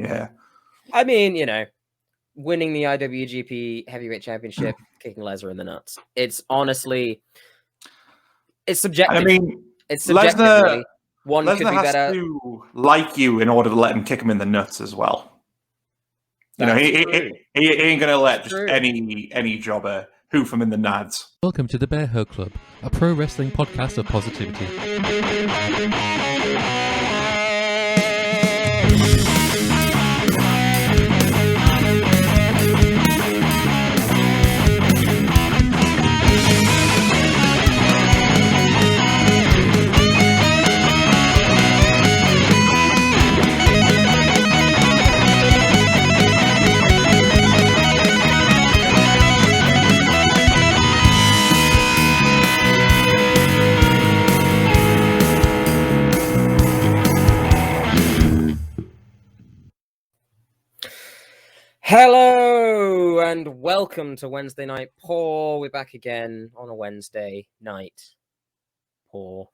Yeah. I mean, winning the IWGP Heavyweight Championship, kicking Lesnar in the nuts. It's honestly, it's subjective. I mean, it's subjective, really. One Lesnar could be has better. to like you in order to let him kick him in the nuts as well. He ain't gonna let just any jobber hoof him in the nads. Welcome to the Bearhug Club, a pro wrestling podcast of positivity. Hello and welcome to Wednesday Night Paw. We're back again on a Wednesday night. Paw.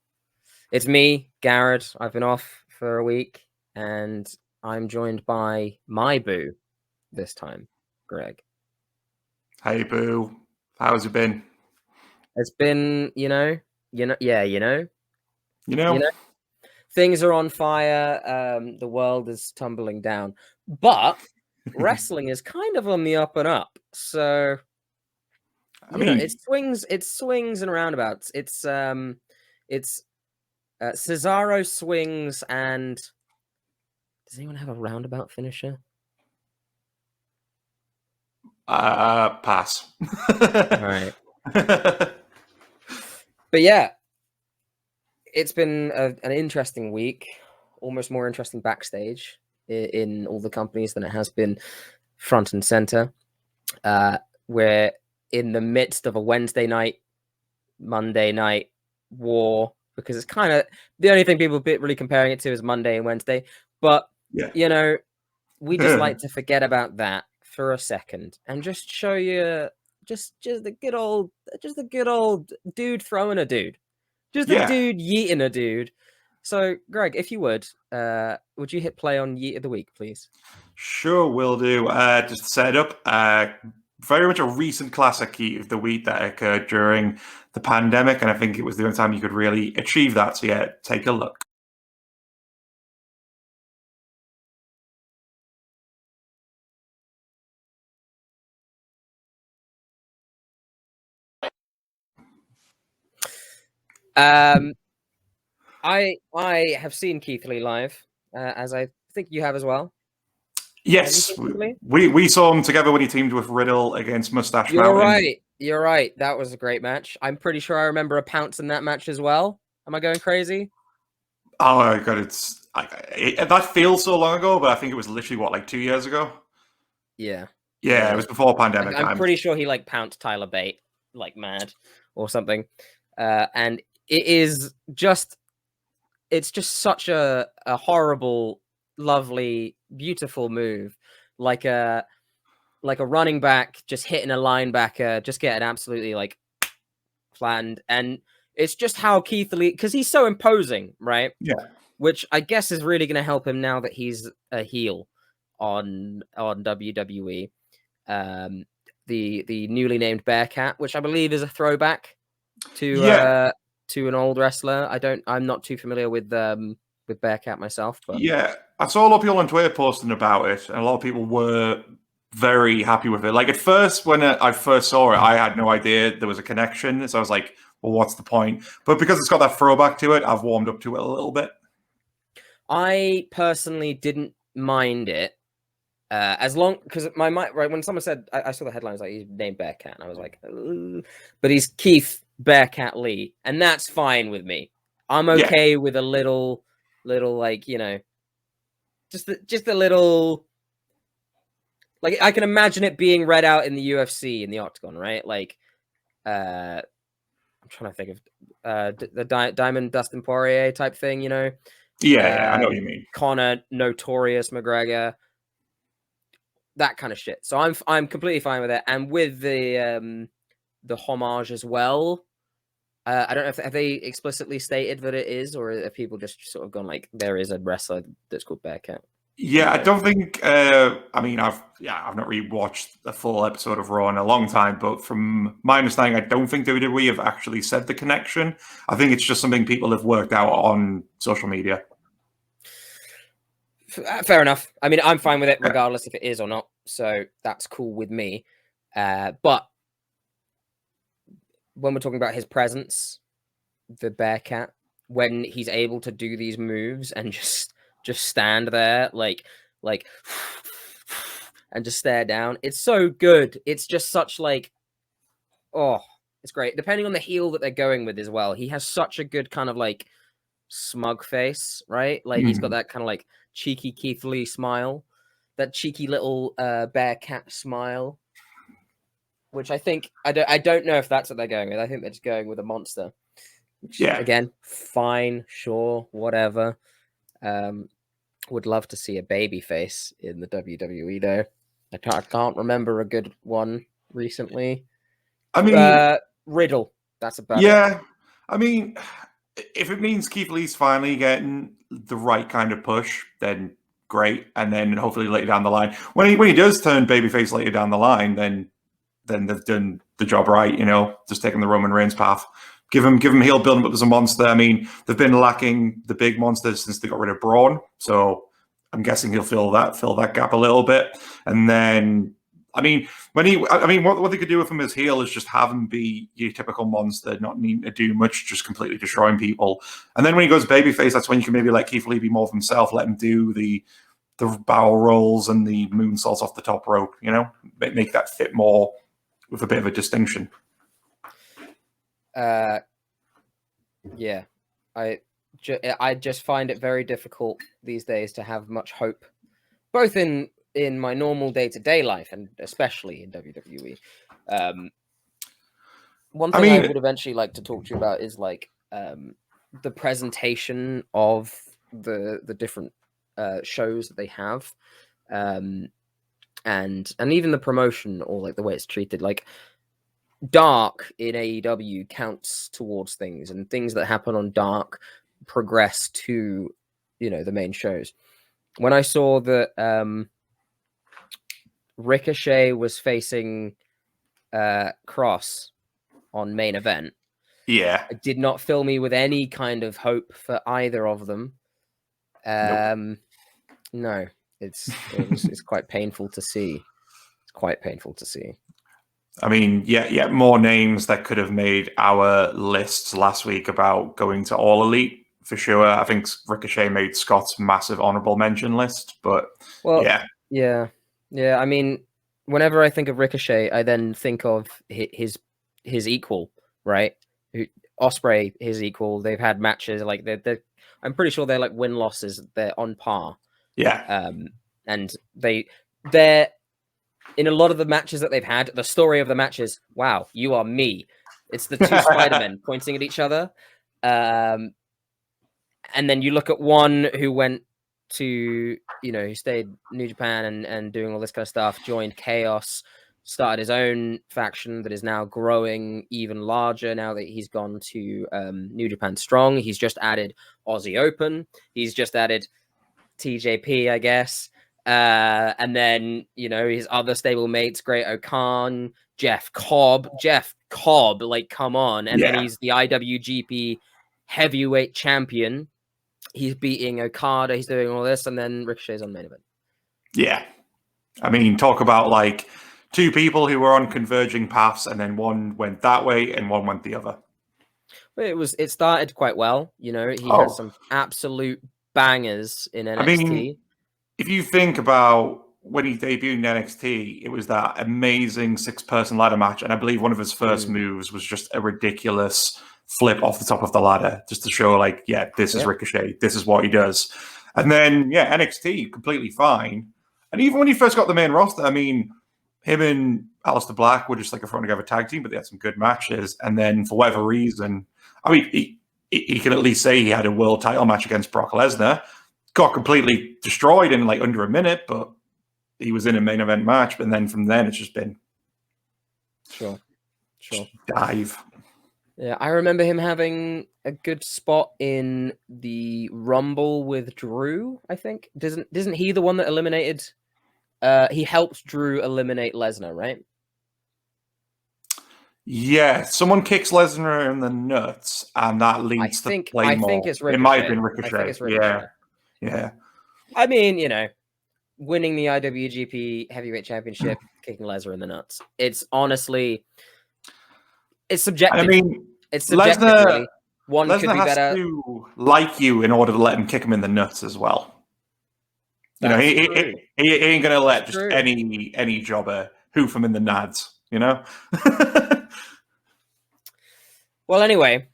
It's me, Garrod. I've been off for a week and I'm joined by my boo this time, Greg. Hey boo, how's it been? It's been, things are on fire. The world is tumbling down, but wrestling is kind of on the up and up. So it swings and roundabouts. It's Cesaro swings, and does anyone have a roundabout finisher? Pass. All right. But yeah, it's been an interesting week, almost more interesting backstage in all the companies than it has been front and center. We're in the midst of a Wednesday night, Monday night war, because it's kind of the only thing people are really comparing it to is Monday and Wednesday. But, we just like to forget about that for a second and just show you just the good old dude throwing a dude. Just a dude yeeting a dude. So, Greg, if you would you hit play on Yeet of the Week, please? Sure, will do. Just to set it up, very much a recent classic Yeet of the Week that occurred during the pandemic, and I think it was the only time you could really achieve that. So, yeah, take a look. I have seen Keith Lee live, as I think you have as well. Yes, we saw him together when he teamed with Riddle against Mustache Mountain. You're right. That was a great match. I'm pretty sure I remember a pounce in that match as well. Am I going crazy? Oh my god, that feels so long ago, but I think it was literally 2 years ago. Yeah, it was before pandemic. I'm pretty sure he pounced Tyler Bate like mad or something, and it's just such a horrible, lovely, beautiful move, like a running back just hitting a linebacker, just getting absolutely flattened. And it's just how Keith Lee, because he's so imposing, right? Yeah. Which I guess is really going to help him now that he's a heel on WWE. The newly named Bearcat, which I believe is a throwback to an old wrestler. I'm not too familiar with Bearcat myself, but I saw a lot of people on Twitter posting about it, and a lot of people were very happy with it. Like, at first, when I first saw it, I had no idea there was a connection, so I was like, well, what's the point? But because it's got that throwback to it, I've warmed up to it a little bit. I personally didn't mind it, as long, because my mind, right, when someone said, I saw the headlines like he's named Bearcat, and I was like, but he's Keith Bearcat Lee, and that's fine with me. I'm okay with a little just a little, I can imagine it being read out in the UFC in the Octagon, right? I'm trying to think of the Diamond Dustin Poirier type thing, I know what you mean. Conor, Notorious McGregor, that kind of shit. So I'm completely fine with it, and with the homage as well. I don't know if they explicitly stated that it is, or if people just sort of gone there is a wrestler that's called Bearcat. Yeah, I don't think. I've not really watched a full episode of Raw in a long time, but from my understanding, I don't think WWE have actually said the connection. I think it's just something people have worked out on social media. Fair enough. I mean, I'm fine with it regardless if it is or not. So that's cool with me. But when we're talking about his presence, the Bearcat, when he's able to do these moves and just stand there like and just stare down, it's so good. It's just such like, oh, it's great. Depending on the heel that they're going with as well, he has such a good kind of like smug face, right? Like he's got that kind of like cheeky Keith Lee smile, that cheeky little Bearcat smile, which I think I don't know if that's what they're going with. I think they're just going with a monster. Which, Yeah. again, fine, sure, whatever. Would love to see a baby face in the WWE though. I can't remember a good one recently. I mean, Riddle. That's about it. Yeah, I mean, if it means Keith Lee's finally getting the right kind of push, then great. And then hopefully later down the line, when he does turn babyface later down the line, then they've done the job right. You know, just taking the Roman Reigns path. Give him heel, build him up as a monster. I mean, they've been lacking the big monsters since they got rid of Braun, so I'm guessing he'll fill that gap a little bit. And then, I mean, what they could do with him as heel is just have him be your typical monster, not needing to do much, just completely destroying people. And then when he goes babyface, that's when you can maybe let Keith Lee be more of himself, let him do the barrel rolls and the moonsaults off the top rope. You know, make that fit more with a bit of a distinction. Yeah, I just find it very difficult these days to have much hope, both in my normal day-to-day life and especially in WWE. One thing I would eventually like to talk to you about is like the presentation of the different shows that they have, and even the promotion or like the way it's treated. Like Dark in AEW counts towards things, and things that happen on Dark progress to, you know, the main shows. When I saw that Ricochet was facing Cross on main event, it did not fill me with any kind of hope for either of them. No, it's quite painful to see. It's quite painful to see. I mean, yeah, more names that could have made our lists last week about going to All Elite for sure. I think Ricochet made Scott's massive honorable mention list, but yeah. I mean, whenever I think of Ricochet, I then think of his equal, right? Ospreay, his equal. They've had matches like they're I'm pretty sure they're like win-losses. They're on par. Yeah. And they're in a lot of the matches that they've had, the story of the match is, wow, you are me. It's the two Spider-Men pointing at each other. And then you look at one who went to, you know, who stayed New Japan and doing all this kind of stuff, joined Chaos, started his own faction that is now growing even larger now that he's gone to New Japan Strong. He's just added Aussie Open. He's just added TJP, I guess. And then, you know, his other stable mates, Great O'Khan, Jeff Cobb, like, come on. And then he's the IWGP heavyweight champion. He's beating Okada. He's doing all this. And then Ricochet's on main event. Yeah. I mean, talk about like two people who were on converging paths, and then one went that way and one went the other. It started quite well. You know, he had some absolute bangers in NXT. I mean, if you think about when he debuted in NXT, it was that amazing 6-person ladder match. And I believe one of his first moves was just a ridiculous flip off the top of the ladder, just to show like, this is Ricochet. This is what he does. And then, NXT, completely fine. And even when he first got the main roster, I mean, him and Aleister Black were just like a thrown together tag team, but they had some good matches. And then for whatever reason, I mean, he can at least say he had a world title match against Brock Lesnar. Got completely destroyed in like under a minute, but he was in a main event match. And then from then, it's just been sure dive. Yeah, I remember him having a good spot in the Rumble with Drew, I think. Isn't he the one that eliminated he helped Drew eliminate Lesnar, right? Yeah, someone kicks Lesnar in the nuts, and that leads to Claymore. I think it's Ricochet. It might have been I think it's Ricochet. Yeah, Ricochet. yeah. I mean, winning the IWGP Heavyweight Championship, kicking Lesnar in the nuts. It's honestly, it's subjective. I mean, it's subjective, Lesnar, really. One Lesnar could be has better. to like you in order to let him kick him in the nuts as well. He ain't gonna let just any jobber hoof him in the nads. Well, anyway,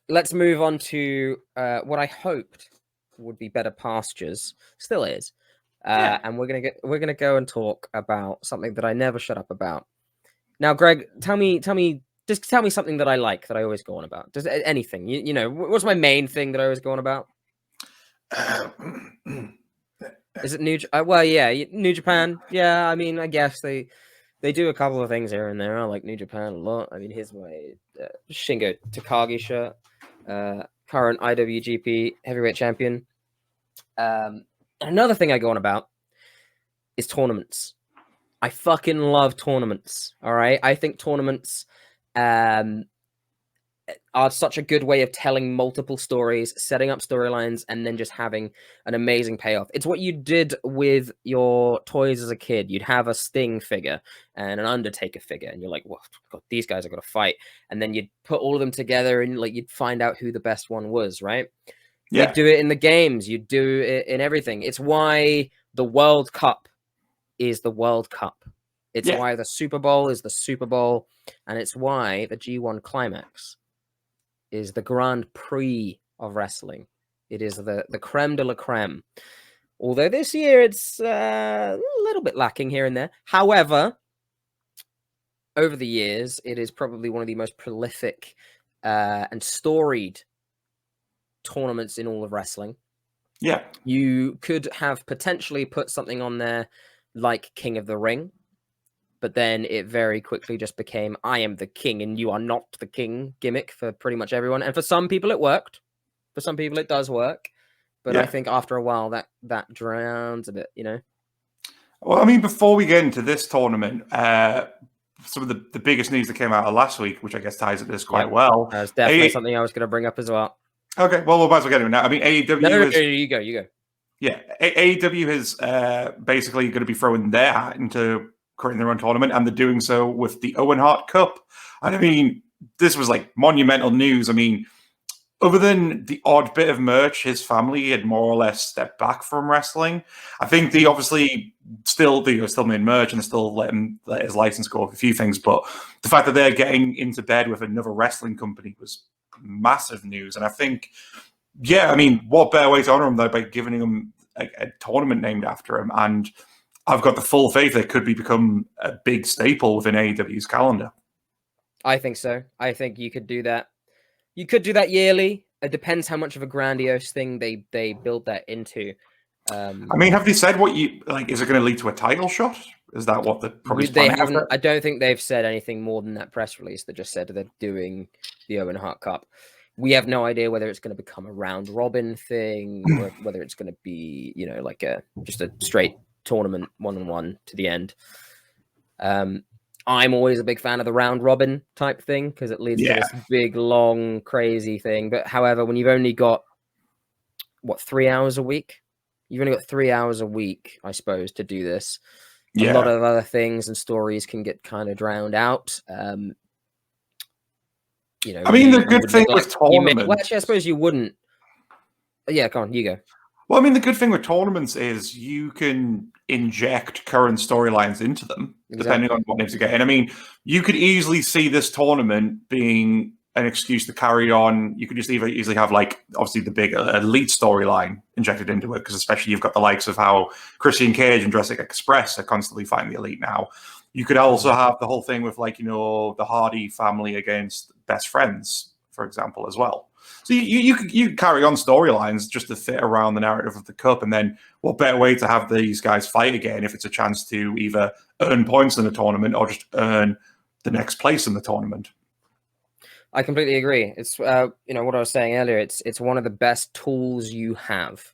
let's move on to what I hoped would be better pastures. Still is. And we're gonna go and talk about something that I never shut up about. Now, Greg, tell me something that I like, that I always go on about. Does anything? What's my main thing that I always go on about? Is it New Japan? Yeah, I mean, I guess they do a couple of things here and there. I like New Japan a lot. I mean, here's my Shingo Takagi shirt, current IWGP Heavyweight Champion. Another thing I go on about is tournaments. I fucking love tournaments. All right, I think tournaments are such a good way of telling multiple stories, setting up storylines, and then just having an amazing payoff. It's what you did with your toys as a kid. You'd have a Sting figure and an Undertaker figure, and you're like, well, God, these guys are going to fight. And then you'd put all of them together, and you'd find out who the best one was, right? Yeah. You'd do it in the games. You'd do it in everything. It's why the World Cup is the World Cup. It's why the Super Bowl is the Super Bowl. And it's why the G1 Climax is the Grand Prix of wrestling. It is the creme de la creme. Although this year it's a little bit lacking here and there. However, over the years, it is probably one of the most prolific and storied tournaments in all of wrestling. Yeah. You could have potentially put something on there like King of the Ring, but then it very quickly just became I am the king and you are not the king gimmick for pretty much everyone. And for some people it worked. For some people it does work. But I think after a while that drowns a bit, Well, I mean, before we get into this tournament, some of the biggest news that came out of last week, which I guess ties into this quite well. That's definitely something I was going to bring up as well. Okay, well, we might as well get into it now. I mean, AEW No, you go. Yeah, AEW is basically going to be throwing their hat into creating their own tournament, and they're doing so with the Owen Hart Cup. And I mean, this was like monumental news. I mean, other than the odd bit of merch, his family had more or less stepped back from wrestling. I think they obviously still made merch and they still let his license go off a few things, but the fact that they're getting into bed with another wrestling company was massive news. And I think, I mean, what better way to honor him though by giving him a tournament named after him? And I've got the full faith it could become a big staple within AEW's calendar. I think so. I think you could do that. You could do that yearly. It depends how much of a grandiose thing they build that into. I mean, have they said what is it going to lead to a title shot? Is that what they haven't? I don't think they've said anything more than that press release that just said they're doing the Owen Hart Cup. We have no idea whether it's going to become a round robin thing or whether it's going to be, like just a straight tournament 1-on-1 to the end. I'm always a big fan of the round robin type thing because it leads to this big, long, crazy thing. But however, when you've only got 3 hours a week, you've only got 3 hours a week, I suppose, to do this. A lot of other things and stories can get kind of drowned out. I mean, the good thing with tournaments. Well, actually, I suppose you wouldn't. Yeah, come on, you go. Well, I mean, the good thing with tournaments is you can inject current storylines into them, depending on what names you get. And I mean, you could easily see this tournament being an excuse to carry on. You could just easily have, obviously the big elite storyline injected into it, because especially you've got the likes of how Christian Cage and Jurassic Express are constantly fighting the elite now. You could also have the whole thing with, the Hardy family against Best Friends, for example, as well. So you carry on storylines just to fit around the narrative of the Cup, and then what better way to have these guys fight again if it's a chance to either earn points in the tournament or just earn the next place in the tournament? I completely agree. It's what I was saying earlier. It's one of the best tools you have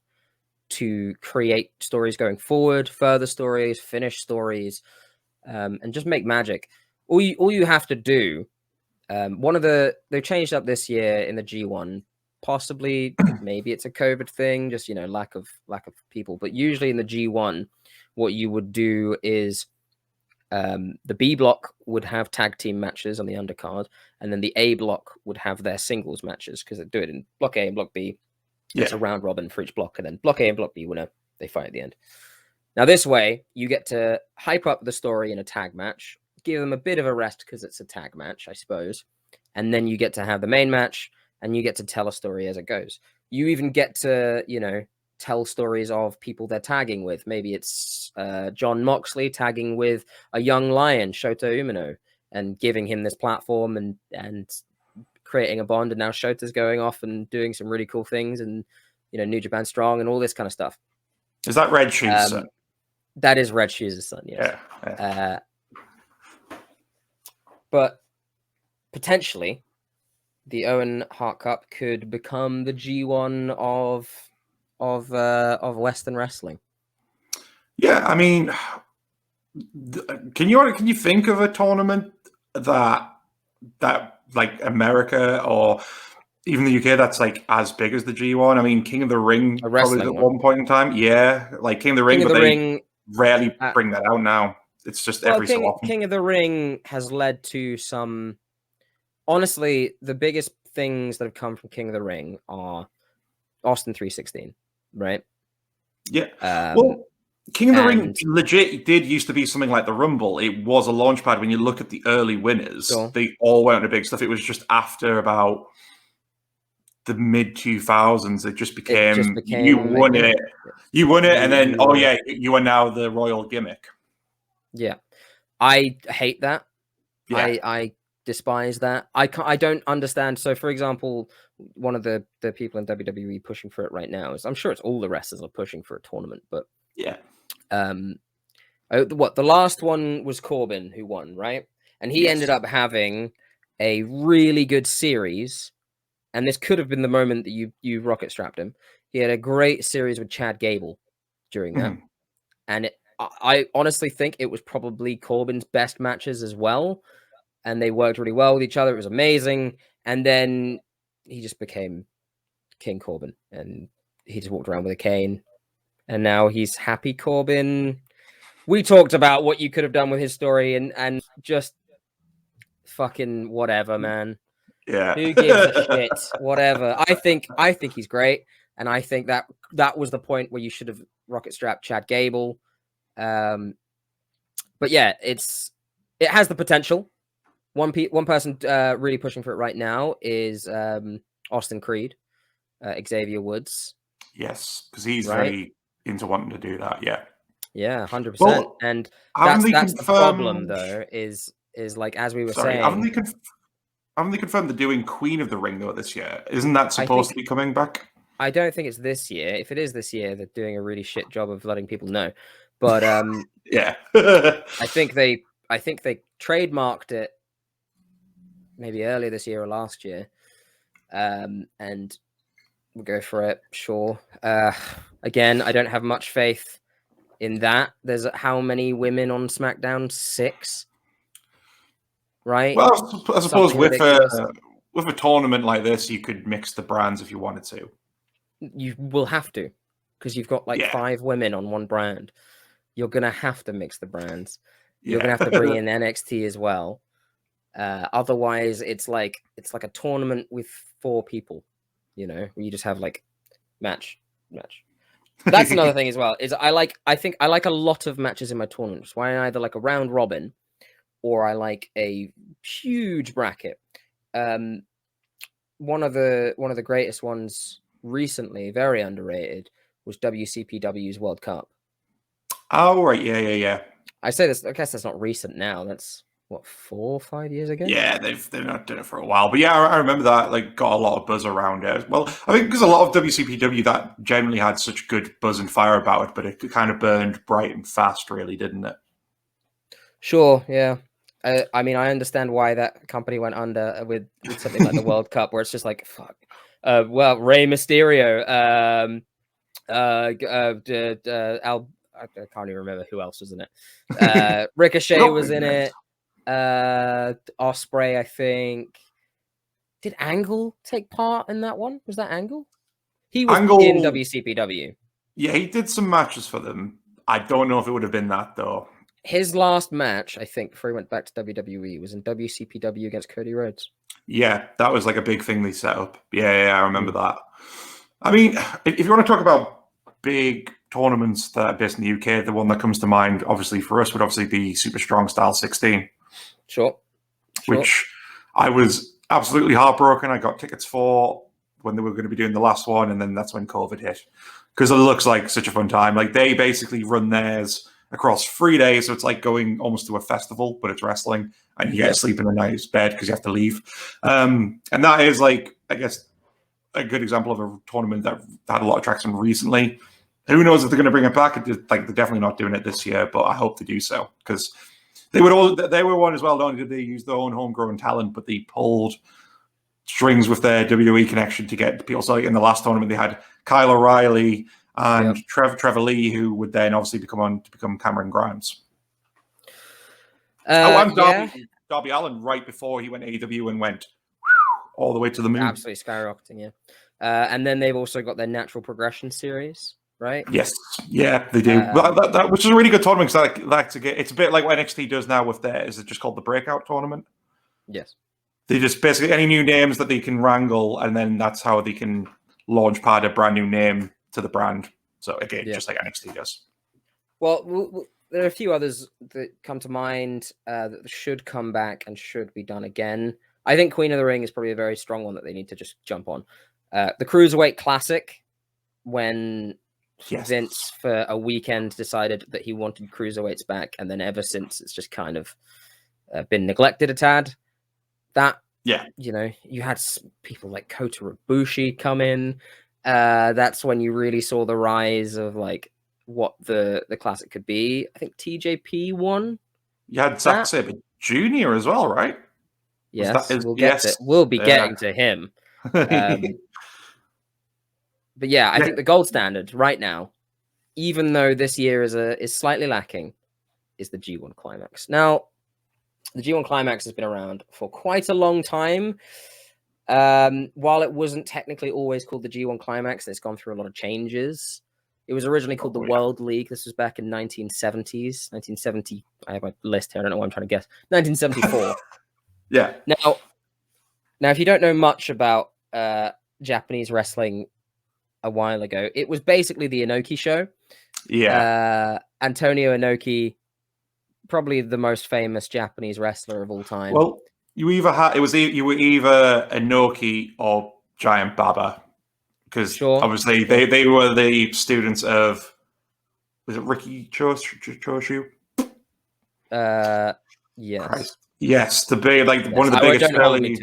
to create stories going forward, further stories, finish stories, and just make magic. All you have to do. They've changed up this year in the G1. Possibly, maybe it's a COVID thing, just lack of people. But usually in the G1, what you would do is the B block would have tag team matches on the undercard, and then the A block would have their singles matches because they do it in block A and block B. It's a round robin for each block, and then block A and block B winner, they fight at the end. Now, this way, you get to hype up the story in a tag match, give them a bit of a rest because it's a tag match, I suppose. And then you get to have the main match, and you get to tell a story as it goes. You even get to, tell stories of people they're tagging with. Maybe it's John Moxley tagging with a young lion, Shota Umino, and giving him this platform and creating a bond. And now Shota's going off and doing some really cool things, and New Japan Strong and all this kind of stuff. Is that Red Shoes' son? That is Red Shoes' son, yes. Yeah. But potentially, the Owen Hart Cup could become the G1 of Western wrestling. Yeah, I mean, can you think of a tournament that like America or even the UK that's like as big as the G1? I mean, King of the Ring probably at one point in time. Yeah, like King of the Ring, but they rarely bring that out now. It's just every so often. King of the Ring has led to some. Honestly, the biggest things that have come from King of the Ring are Austin 316, right? Yeah. Well, King of the Ring legit did used to be something like the Rumble. It was a launch pad. When you look at the early winners, they all went to big stuff. It was just after about the mid 2000s, it just became you won it, and then you are now the royal gimmick. Yeah, I hate that. Yeah. I despise that. I don't understand. So, for example, one of the people in WWE pushing for it right now is, I'm sure it's all the wrestlers are pushing for a tournament, but yeah. The last one was Corbin who won, right? And he ended up having a really good series. And this could have been the moment that you rocket strapped him. He had a great series with Chad Gable during that. And I honestly think it was probably Corbin's best matches as well. And they worked really well with each other. It was amazing. And then he just became King Corbin. And he just walked around with a cane. And now he's Happy Corbin. We talked about what you could have done with his story and just fucking whatever, man. Yeah. Who gives a shit? Whatever. I think he's great, and I think that was the point where you should have rocket strapped Chad Gable. But yeah, it has the potential. One person really pushing for it right now is Austin Creed, Xavier Woods. Yes, because he's very into wanting to do that. Yeah. Yeah, 100%. And that's the problem, though. Is like, as we were saying, haven't they confirmed they're doing Queen of the Ring though this year? Isn't that supposed to be coming back? I don't think it's this year. If it is this year, they're doing a really shit job of letting people know. But yeah, I think they trademarked it maybe earlier this year or last year, and we'll go for it. Sure. Again, I don't have much faith in that. There's how many women on SmackDown? 6. Right. Well, I suppose with a tournament like this, you could mix the brands if you wanted to. You will have to, because you've got 5 women on one brand. You're gonna have to mix the brands. You're gonna have to bring in NXT as well. Otherwise, it's like a tournament with 4 people. Where you just have like match. That's another thing as well. Is I think I like a lot of matches in my tournaments. Why I either like a round robin, or I like a huge bracket. One of the greatest ones recently, very underrated, was WCPW's World Cup. Oh right, yeah. I say this. I guess that's not recent now. That's what, 4 or 5 years ago. Yeah, they've not done it for a while, but yeah, I remember that. Like, got a lot of buzz around it. Well, I think because a lot of WCPW that generally had such good buzz and fire about it, but it kind of burned bright and fast, really, didn't it? Sure, yeah. I mean, I understand why that company went under with something like the World Cup, where it's just like, fuck. Well, Rey Mysterio, I can't even remember who else was in it. Ricochet was in it. Osprey, I think. Did Angle take part in that one? Was that Angle? He was Angle, in WCPW. Yeah, he did some matches for them. I don't know if it would have been that though. His last match, I think, before he went back to WWE, was in WCPW against Cody Rhodes. Yeah, that was like a big thing they set up. Yeah, I remember that. I mean, if you want to talk about big tournaments that are based in the UK, the one that comes to mind, obviously, for us would obviously be Super Strong Style 16. Sure. Which I was absolutely heartbroken. I got tickets for when they were going to be doing the last one, and then that's when COVID hit. Because it looks like such a fun time. Like, they basically run theirs across 3 days, so it's like going almost to a festival, but it's wrestling, and you get to sleep in a nice bed because you have to leave. And that is, like, I guess, a good example of a tournament that had a lot of traction recently. Who knows if they're going to bring it back? Like, they're definitely not doing it this year, but I hope they do so, because they were one as well. Not only did they use their own homegrown talent, but they pulled strings with their WWE connection to get people. So in the last tournament, they had Kyle O'Reilly and Trevor Lee, who would then obviously become Cameron Grimes. And Darby Allin right before he went AEW and went all the way to the moon. Absolutely skyrocketing, yeah. And then they've also got their Natural Progression series, right? Yes, yeah, they do. Which is a really good tournament because it's a bit like what NXT does now with theirs. It's just called the Breakout Tournament. Yes. They just basically any new names that they can wrangle, and then that's how they can launch pad a brand new name to the brand. So again, just like NXT does. Well, there are a few others that come to mind that should come back and should be done again. I think Queen of the Ring is probably a very strong one that they need to just jump on. The Cruiserweight Classic, when Vince for a weekend decided that he wanted cruiserweights back, and then ever since it's just kind of been neglected a tad. That, you had people like Kota Ibushi come in. That's when you really saw the rise of like what the classic could be. I think TJP won. You had Zack Sabre Jr. as well, right? Yes, we'll be getting to him. But yeah, I think the gold standard right now, even though this year is slightly lacking, is the G1 Climax. Now, the G1 Climax has been around for quite a long time. While it wasn't technically always called the G1 Climax, it's gone through a lot of changes. It was originally called the World League. This was back in 1970s. 1970. I have my list here. I don't know what I'm trying to guess. 1974. Yeah. Now, if you don't know much about Japanese wrestling a while ago, it was basically the Inoki show. Yeah. Antonio Inoki, probably the most famous Japanese wrestler of all time. Well, you were either Inoki or Giant Baba, because obviously they were the students of, was it Ricky Choshu? Yes. Christ. Yes, one of the biggest early.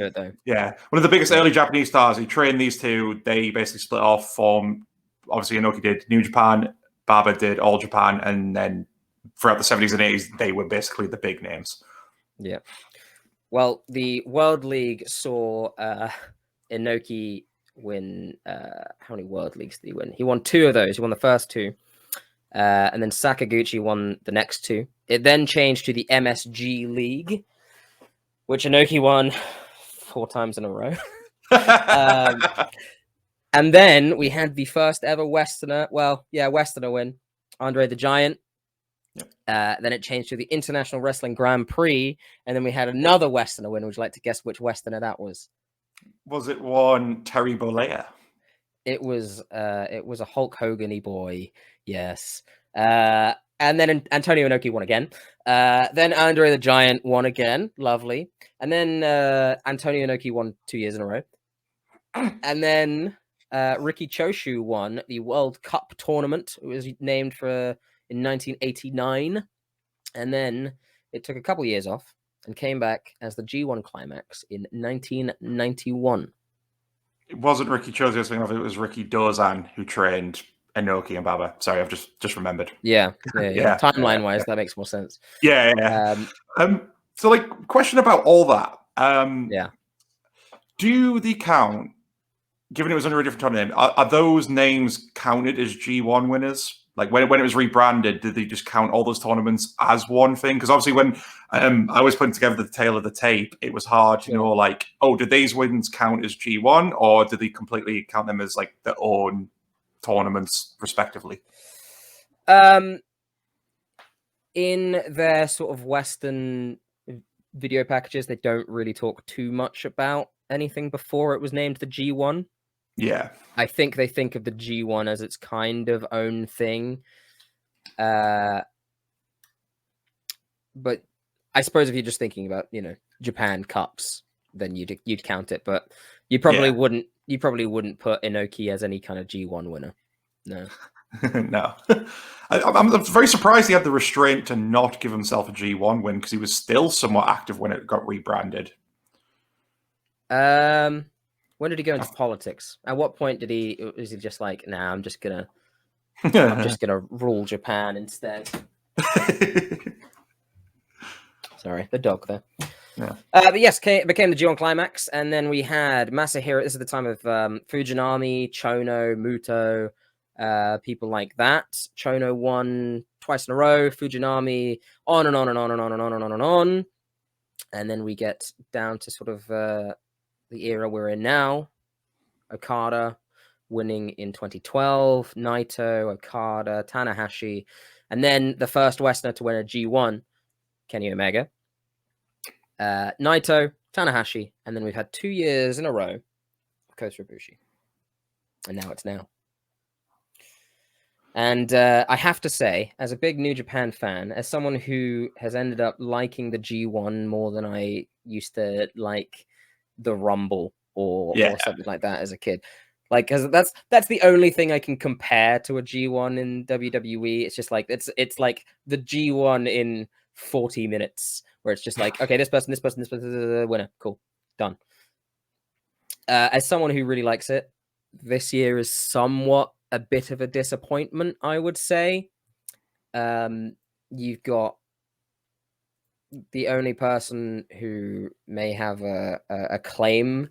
One of the biggest early Japanese stars. He trained these two. They basically split off. Obviously Inoki did New Japan, Baba did All Japan, and then throughout the 70s and 80s, they were basically the big names. Yeah. Well, the World League saw Inoki win. How many World Leagues did he win? He won 2 of those. He won the first 2. And then Sakaguchi won the next 2. It then changed to the MSG League, which Inoki won 4 times in a row. And then we had the first ever Westerner win, Andre the Giant. Then it changed to the International Wrestling Grand Prix, and then we had another Westerner win. Would you like to guess which Westerner that was? Was it one Terry Bollea? It was a Hulk Hogan-y boy, yes. And then Antonio Inoki won again. Then Andre the Giant won again, lovely. And then Antonio Inoki won 2 years in a row. And then Ricky Choshu won the World Cup tournament. It was named in 1989. And then it took a couple years off and came back as the G1 Climax in 1991. It wasn't Ricky Choshu I was thinking of. It was Ricky Dozan who trained Inoki and Baba. Sorry, I've just remembered. Yeah. Timeline-wise, that makes more sense. Yeah. So, like, question about all that. Yeah. Do the count, given it was under a different tournament, are those names counted as G1 winners? Like when it was rebranded, did they just count all those tournaments as one thing? Because obviously, when I was putting together the tail of the tape, it was hard to know, like, oh, did these wins count as G1, or did they completely count them as like their own tournaments, respectively? In their sort of Western video packages, they don't really talk too much about anything before it was named the G1. Yeah. I think they think of the G1 as its kind of own thing. But I suppose if you're just thinking about, Japan Cups, then you'd count it. But you probably wouldn't. You probably wouldn't put Inoki as any kind of G1 winner. No. No. I'm very surprised he had the restraint to not give himself a G1 win, because he was still somewhat active when it got rebranded. When did he go into politics? At what point was he just like, nah, I'm just gonna rule Japan instead? Sorry, the dog there. Yeah. But yes, it became the G1 Climax, and then we had Masahiro. This is the time of Fujinami, Chono, Muto, people like that. Chono won twice in a row. Fujinami, on and on and on and on and on and on and on. And then we get down to sort of the era we're in now. Okada winning in 2012. Naito, Okada, Tanahashi. And then the first Westerner to win a G1, Kenny Omega. Naito, Tanahashi. And then we've had 2 years in a row of Kota Ibushi. And now it's now. And I have to say, as a big New Japan fan, as someone who has ended up liking the G1 more than I used to like the Rumble or something like that as a kid, like, because that's the only thing I can compare to a G1 in WWE. It's just like it's like the G1 in 40 minutes, where it's just like, okay, this person, winner, cool, done. As someone who really likes it, this year is somewhat a bit of a disappointment, I would say. You've got the only person who may have a claim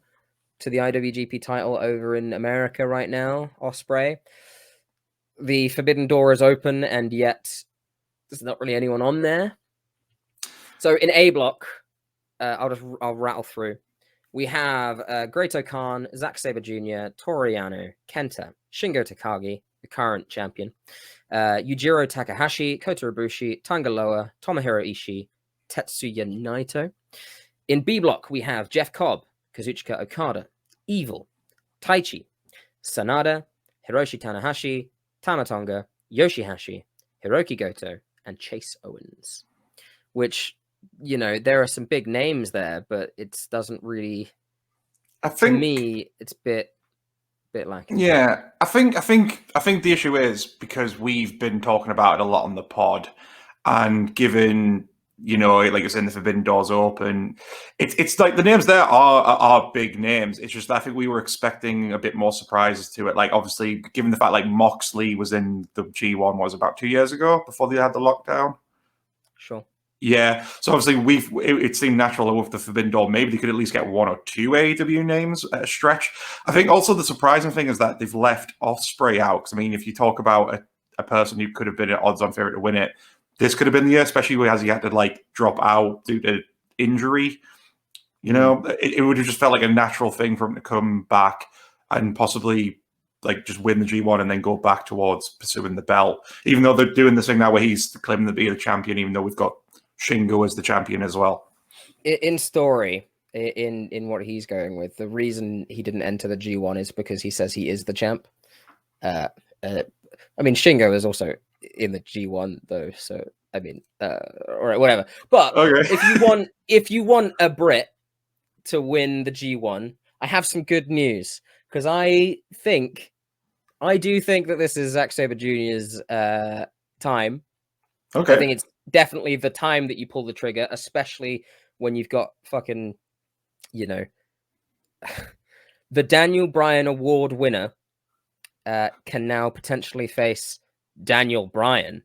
to the IWGP title over in America right now, Ospreay. The Forbidden Door is open, and yet there's not really anyone on there. So in A block, I'll rattle through. We have Great-O-Khan, Zack Sabre Jr., Toru Yano, Kenta, Shingo Takagi, the current champion, Yujiro Takahashi, Kota Ibushi, Tanga Loa, Tomohiro Ishii, Tetsuya Naito. In B block, we have Jeff Cobb, Kazuchika Okada, Evil, Taichi, Sanada, Hiroshi Tanahashi, Tama Tonga, Yoshihashi, Hiroki Goto, and Chase Owens. Which, there are some big names there, but it doesn't really. I think, to me, it's a bit lacking. Yeah, I think the issue is because we've been talking about it a lot on the pod, and given, like I said, the Forbidden Doors open, it's like the names there are big names. It's just I think we were expecting a bit more surprises to it. Like, obviously, given the fact like Moxley was in the G1 was about 2 years ago before they had the lockdown. Sure. Yeah, so obviously it seemed natural with the Forbidden Door, maybe they could at least get 1 or 2 AEW names at a stretch. I think also the surprising thing is that they've left Ospreay out, because I mean, if you talk about a person who could have been an odds-on favorite to win it, this could have been the year, especially as he had to like drop out due to injury. It would have just felt like a natural thing for him to come back and possibly like just win the G1 and then go back towards pursuing the belt, even though they're doing this thing now where he's claiming to be the champion, even though we've got Shingo as the champion as well. In story, in what he's going with, the reason he didn't enter the G1 is because he says he is the champ. I mean, Shingo is also in the G1 though, so I mean, all right, whatever. But okay. if you want a Brit to win the G1, I have some good news, because I do think that this is Zack Sabre Jr.'s time. Okay. I think it's definitely the time that you pull the trigger, especially when you've got fucking, the Daniel Bryan Award winner can now potentially face Daniel Bryan.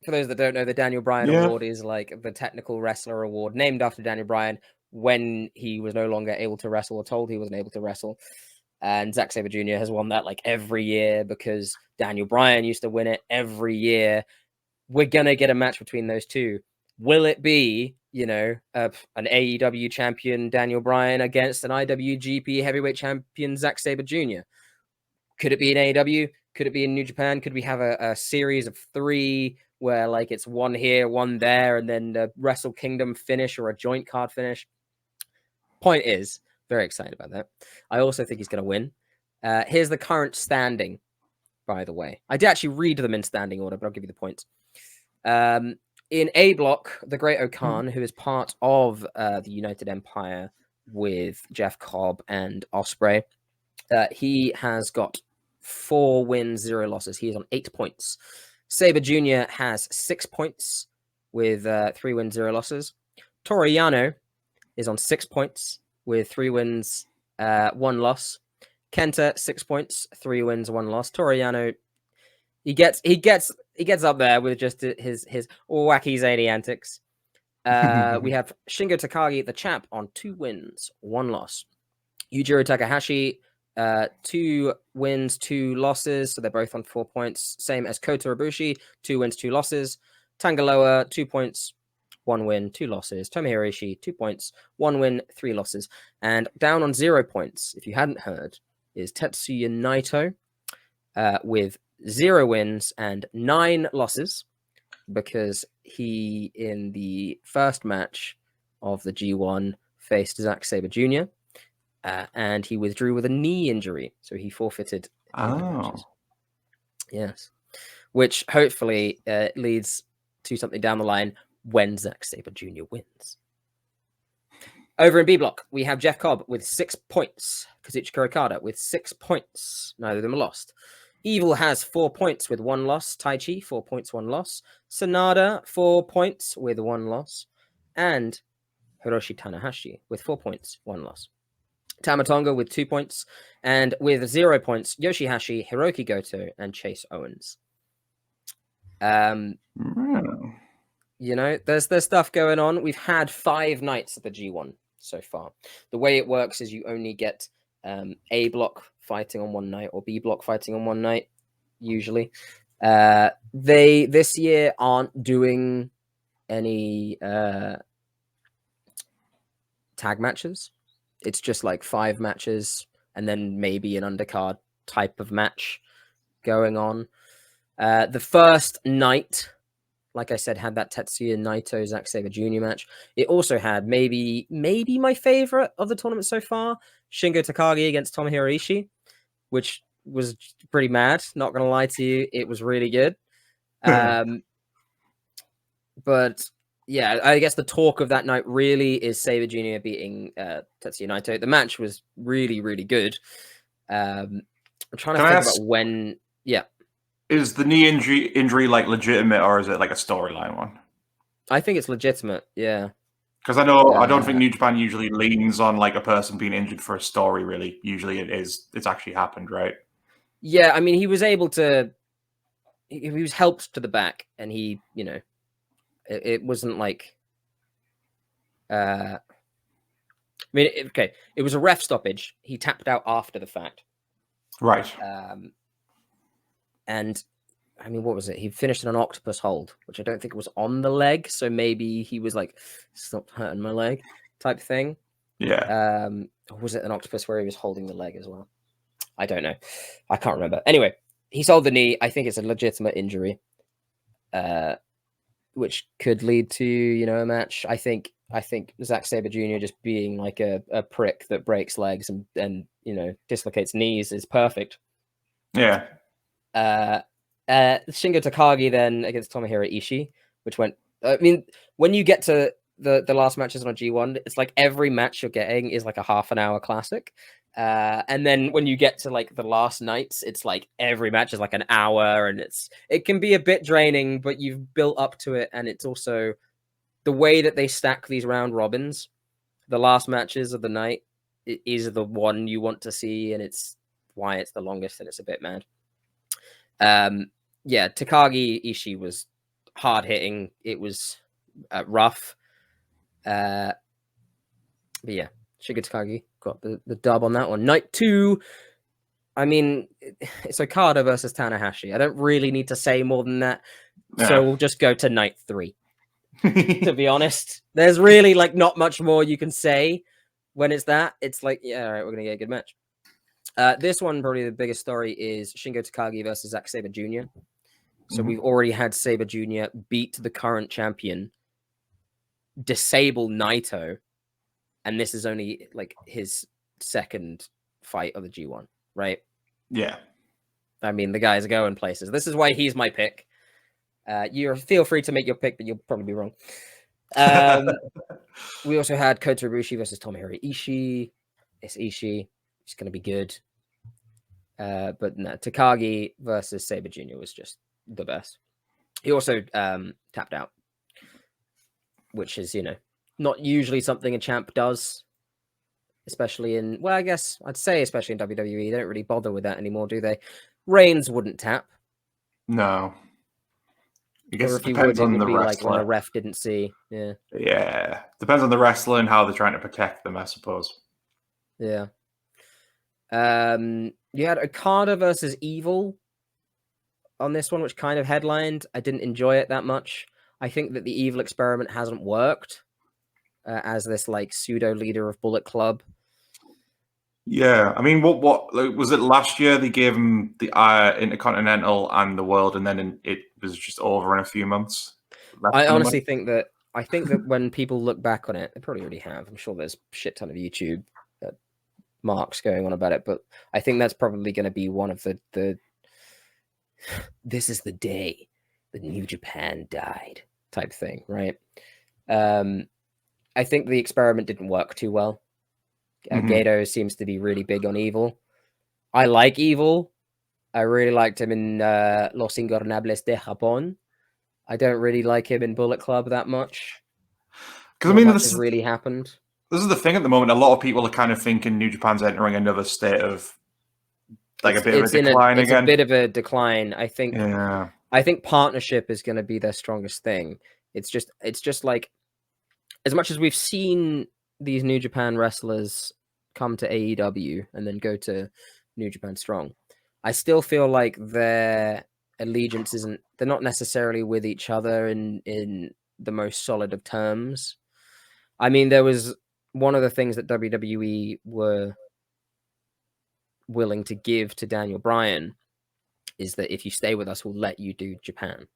for those that don't know, the Daniel Bryan Yeah. Award is like the technical wrestler award named after Daniel Bryan when he was no longer able to wrestle or told he wasn't able to wrestle. And Zack Sabre Jr. has won that like every year because Daniel Bryan used to win it every year. We're going to get a match between those two. Will it be, an AEW champion, Daniel Bryan, against an IWGP heavyweight champion, Zack Sabre Jr.? Could it be in AEW? Could it be in New Japan? Could we have a series of 3 where like it's one here, one there, and then the Wrestle Kingdom finish or a joint card finish? Point is, very excited about that. I also think he's going to win. Here's the current standing, by the way. I did actually read them in standing order, but I'll give you the points. In A block, the Great O'Khan, who is part of the United Empire with Jeff Cobb and Ospreay, he has got 4 wins, 0 losses. He is on 8 points. Sabre Jr. has 6 points with 3 wins, 0 losses. Toru Yano is on 6 points with 3 wins, 1 loss. Kenta 6 points, 3 wins, 1 loss. Toru Yano, he gets up there with just his wacky zany antics. We have Shingo Takagi, the champ, on 2 wins, 1 loss. Yujiro Takahashi, 2 wins, 2 losses, so they're both on 4 points. Same as Kota Ibushi, 2 wins, 2 losses. Tangaloa, 2 points, 1 win, 2 losses. Tomohiro Ishii, 2 points, 1 win, 3 losses. And down on 0 points, if you hadn't heard, is Tetsuya Naito with 0 wins and 9 losses, because he, in the first match of the G1, faced Zack Sabre Jr., and he withdrew with a knee injury, so he forfeited. Yes, which hopefully leads to something down the line when Zack Sabre Jr. wins. Over in B block, we have Jeff Cobb with 6 points. Kazuchika Okada with 6 points. Neither of them are lost. Evil has 4 points with 1 loss. Taichi, 4 points, 1 loss. Sanada, 4 points with 1 loss. And Hiroshi Tanahashi with 4 points, 1 loss. Tamatonga with 2 points. And with 0 points, Yoshihashi, Hiroki Goto, and Chase Owens. There's stuff going on. We've had 5 nights at the G1 so far. The way it works is you only get A block fighting on one night or B block fighting on one night, usually. They this year aren't doing any tag matches. It's just like 5 matches and then maybe an undercard type of match going on. The first night, like I said, had that Tetsuya Naito Zack Sabre Jr. match. It also had maybe my favorite of the tournament so far, Shingo Takagi against Tomohiro Ishii, which was pretty mad. Not gonna lie to you, it was really good. But yeah, I guess the talk of that night really is Sabre Jr. beating Tetsuya Naito. The match was really, really good. I'm trying to think about when. Yeah. Is the knee injury like legitimate, or is it like a storyline one? I think it's legitimate, yeah. Because I don't think New Japan usually leans on like a person being injured for a story, really. Usually it's actually happened, right? Yeah, I mean, he was able to... He was helped to the back, and he, it wasn't like... I mean, it was a ref stoppage. He tapped out after the fact. Right. And I mean, what was it? He finished in an octopus hold, which I don't think was on the leg. So maybe he was like, "Stop hurting my leg," type thing. Yeah. Or was it an octopus where he was holding the leg as well? I don't know. I can't remember. Anyway, he sold the knee. I think it's a legitimate injury, which could lead to a match. I think Zack Sabre Jr. just being like a prick that breaks legs and dislocates knees is perfect. Yeah. Shingo Takagi then against Tomohiro Ishii, which went... I mean, when you get to the last matches on a G1, it's like every match you're getting is like a half an hour classic. And then when you get to like the last nights, it's like every match is like an hour, and it can be a bit draining, but you've built up to it. And it's also the way that they stack these round robins. The last matches of the night is the one you want to see, and it's why it's the longest, and it's a bit mad. Yeah, Takagi Ishii was hard hitting. It was rough. But yeah, Shiga Takagi got the dub on that one. Night 2. I mean, it's Okada versus Tanahashi. I don't really need to say more than that. Yeah. So we'll just go to night 3. To be honest, there's really like not much more you can say when it's that. It's like, yeah, all right, we're gonna get a good match. This one, probably the biggest story is Shingo Takagi versus Zack Sabre Jr. So we've already had Sabre Jr. beat the current champion, disable Naito, and this is only like his second fight of the G1, right? Yeah. I mean, the guys are going places. This is why he's my pick. You feel free to make your pick, but you'll probably be wrong. We also had Kota Ibushi versus Tomohiro Ishii. It's Ishii. It's going to be good. But no, Takagi versus Sabre Jr. was just the best. He also tapped out, which is, not usually something a champ does, especially in, well, I guess I'd say especially in WWE. They don't really bother with that anymore, do they? Reigns wouldn't tap. No. I guess Or it if he depends would, it on would the be like when the wrestler. ref didn't see. Yeah. Yeah. Depends on the wrestler and how they're trying to protect them, I suppose. Yeah. You had Okada versus Evil on this one, which kind of headlined. I didn't enjoy it that much. I think that the Evil experiment hasn't worked as this like pseudo leader of Bullet Club. Yeah, I mean, what was it last year? They gave him the Intercontinental and the World, and then it was just over in a few months. I honestly think that when people look back on it, they probably already have. I'm sure there's a shit ton of YouTube marks going on about it, but I think that's probably going to be one of the this is the day that New Japan died type thing, right? I think the experiment didn't work too well. Gato seems to be really big on Evil. I like Evil. I really liked him in Los Ingobernables de Japón. I don't really like him in Bullet Club that much. Because I mean, much has really happened. This is the thing at the moment. A lot of people are kind of thinking New Japan's entering another state of like a bit of a decline again. It's a bit of a decline. I think. Yeah. I think partnership is going to be their strongest thing. It's just like, as much as we've seen these New Japan wrestlers come to AEW and then go to New Japan Strong, I still feel like their allegiance isn't, they're not necessarily with each other in the most solid of terms. I mean, there was one of the things that WWE were willing to give to Daniel Bryan is that if you stay with us, we'll let you do Japan,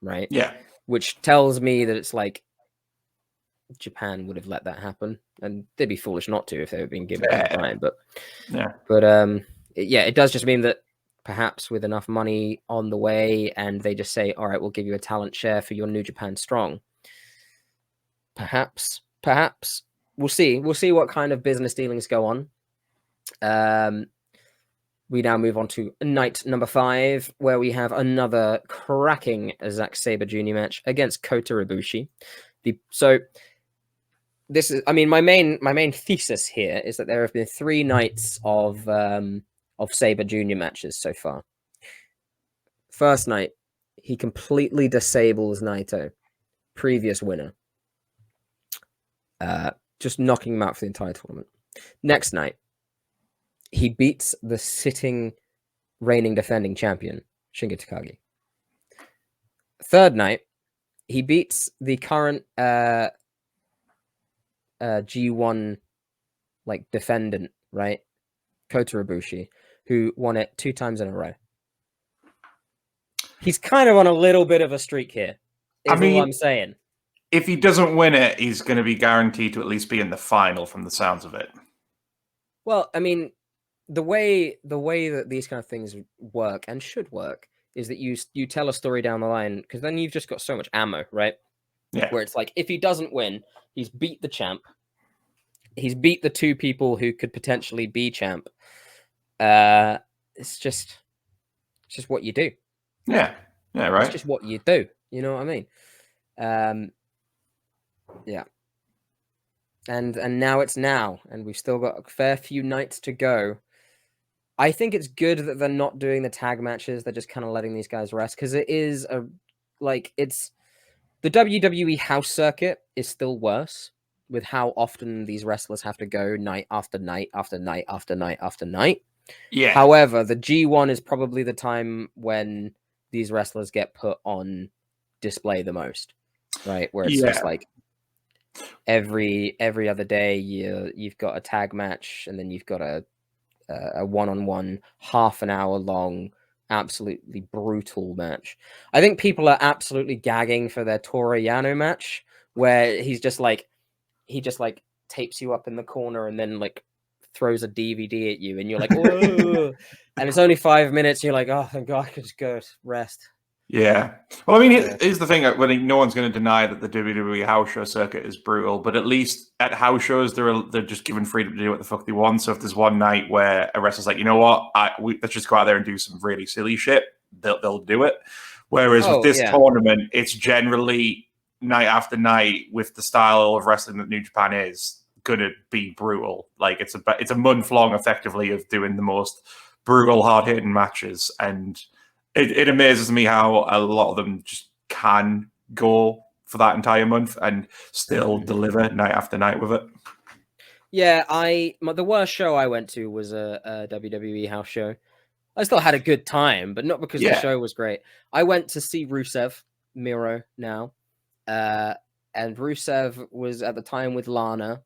right? Yeah. Which tells me that it's like Japan would have let that happen, and they'd be foolish not to if they were being given to Bryan. But it does just mean that perhaps with enough money on the way, and they just say, "All right, we'll give you a talent share for your New Japan Strong." Perhaps we'll see. We'll see what kind of business dealings go on. We now move on to night number 5, where we have another cracking Zack Sabre Jr. match against Kota Ibushi. So this is, I mean, my main thesis here is that there have been 3 nights of Sabre Jr. matches so far. First night, he completely disables Naito, previous winner, just knocking him out for the entire tournament. Next night, he beats the sitting, reigning, defending champion, Shingo Takagi. Third night, he beats the current G1 like defendant, right? Kota Ibushi, who won it 2 times in a row. He's kind of on a little bit of a streak here. Is all I'm saying. If he doesn't win it, he's going to be guaranteed to at least be in the final from the sounds of it. Well, I mean, the way that these kind of things work and should work is that you tell a story down the line, because then you've just got so much ammo, right? Yeah. Where it's like, if he doesn't win, he's beat the champ. He's beat the 2 people who could potentially be champ. It's just what you do. Yeah. Yeah, right. It's just what you do. You know what I mean? Yeah. And now it's now, and we've still got a fair few nights to go. I think it's good that they're not doing the tag matches. They're just kind of letting these guys rest, because it is like it's the WWE house circuit is still worse with how often these wrestlers have to go night after night after night after night after night. Yeah. However, the G1 is probably the time when these wrestlers get put on display the most, right? Where it's just like every other day you've got a tag match, and then you've got a one-on-one half an hour long absolutely brutal match. I think people are absolutely gagging for their Toru Yano match, where he just tapes you up in the corner and then like throws a DVD at you, and you're like, oh, and it's only 5 minutes. You're like, oh, thank God, I could just go rest. Yeah. Well, I mean, here's the thing. No one's going to deny that the WWE house show circuit is brutal, but at least at house shows, they're just given freedom to do what the fuck they want. So if there's one night where a wrestler's like, you know what, let's just go out there and do some really silly shit, they'll do it. Whereas with this tournament, it's generally night after night with the style of wrestling that New Japan is going to be brutal. Like it's a month long, effectively, of doing the most brutal, hard hitting matches. And it amazes me how a lot of them just can go for that entire month and still deliver night after night with it. Yeah, the worst show I went to was a WWE house show. I still had a good time, but not because the show was great. I went to see Rusev, Miro now, and Rusev was at the time with Lana,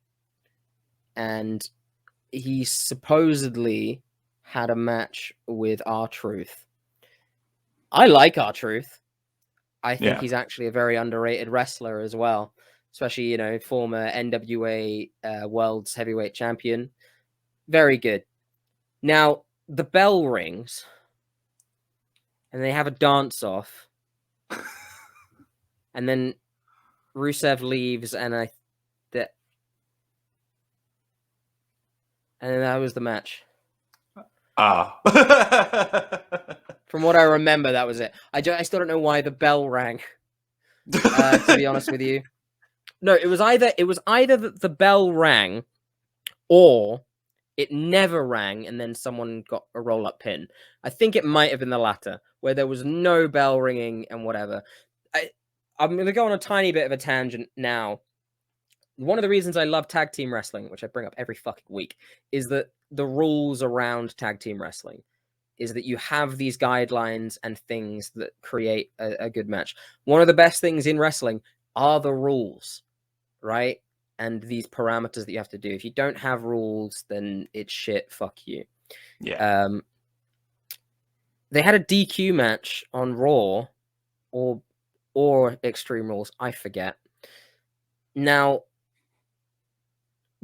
and he supposedly had a match with R-Truth. I like R-Truth. I think he's actually a very underrated wrestler as well, especially, former NWA World's Heavyweight Champion. Very good. Now, the bell rings, and they have a dance-off, and then Rusev leaves, and then that was the match. From what I remember, that was it. I still don't know why the bell rang. To be honest with you, no, it was either the bell rang, or it never rang, and then someone got a roll-up pin. I think it might have been the latter, where there was no bell ringing and whatever. I'm going to go on a tiny bit of a tangent now. One of the reasons I love tag team wrestling, which I bring up every fucking week, is that the rules around tag team wrestling is that you have these guidelines and things that create a good match. One of the best things in wrestling are the rules, right? And these parameters that you have to do. If you don't have rules, then it's shit. Fuck you. Yeah. They had a DQ match on Raw or Extreme Rules. I forget. Now,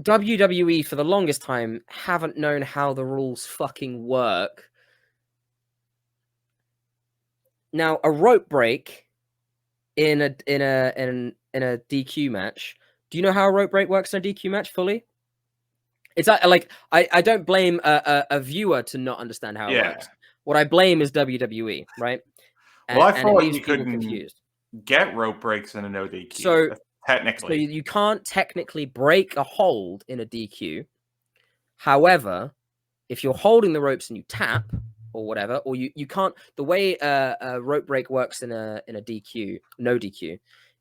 WWE for the longest time haven't known how the rules fucking work. Now, a rope break in a DQ match. Do you know how a rope break works in a DQ match fully? It's like I don't blame a viewer to not understand how it works. What I blame is WWE, right? Well, I thought you couldn't get rope breaks in a no DQ. So technically, you can't technically break a hold in a DQ. However, if you're holding the ropes and you tap or whatever, or you can't. The way a rope break works in a DQ, no DQ,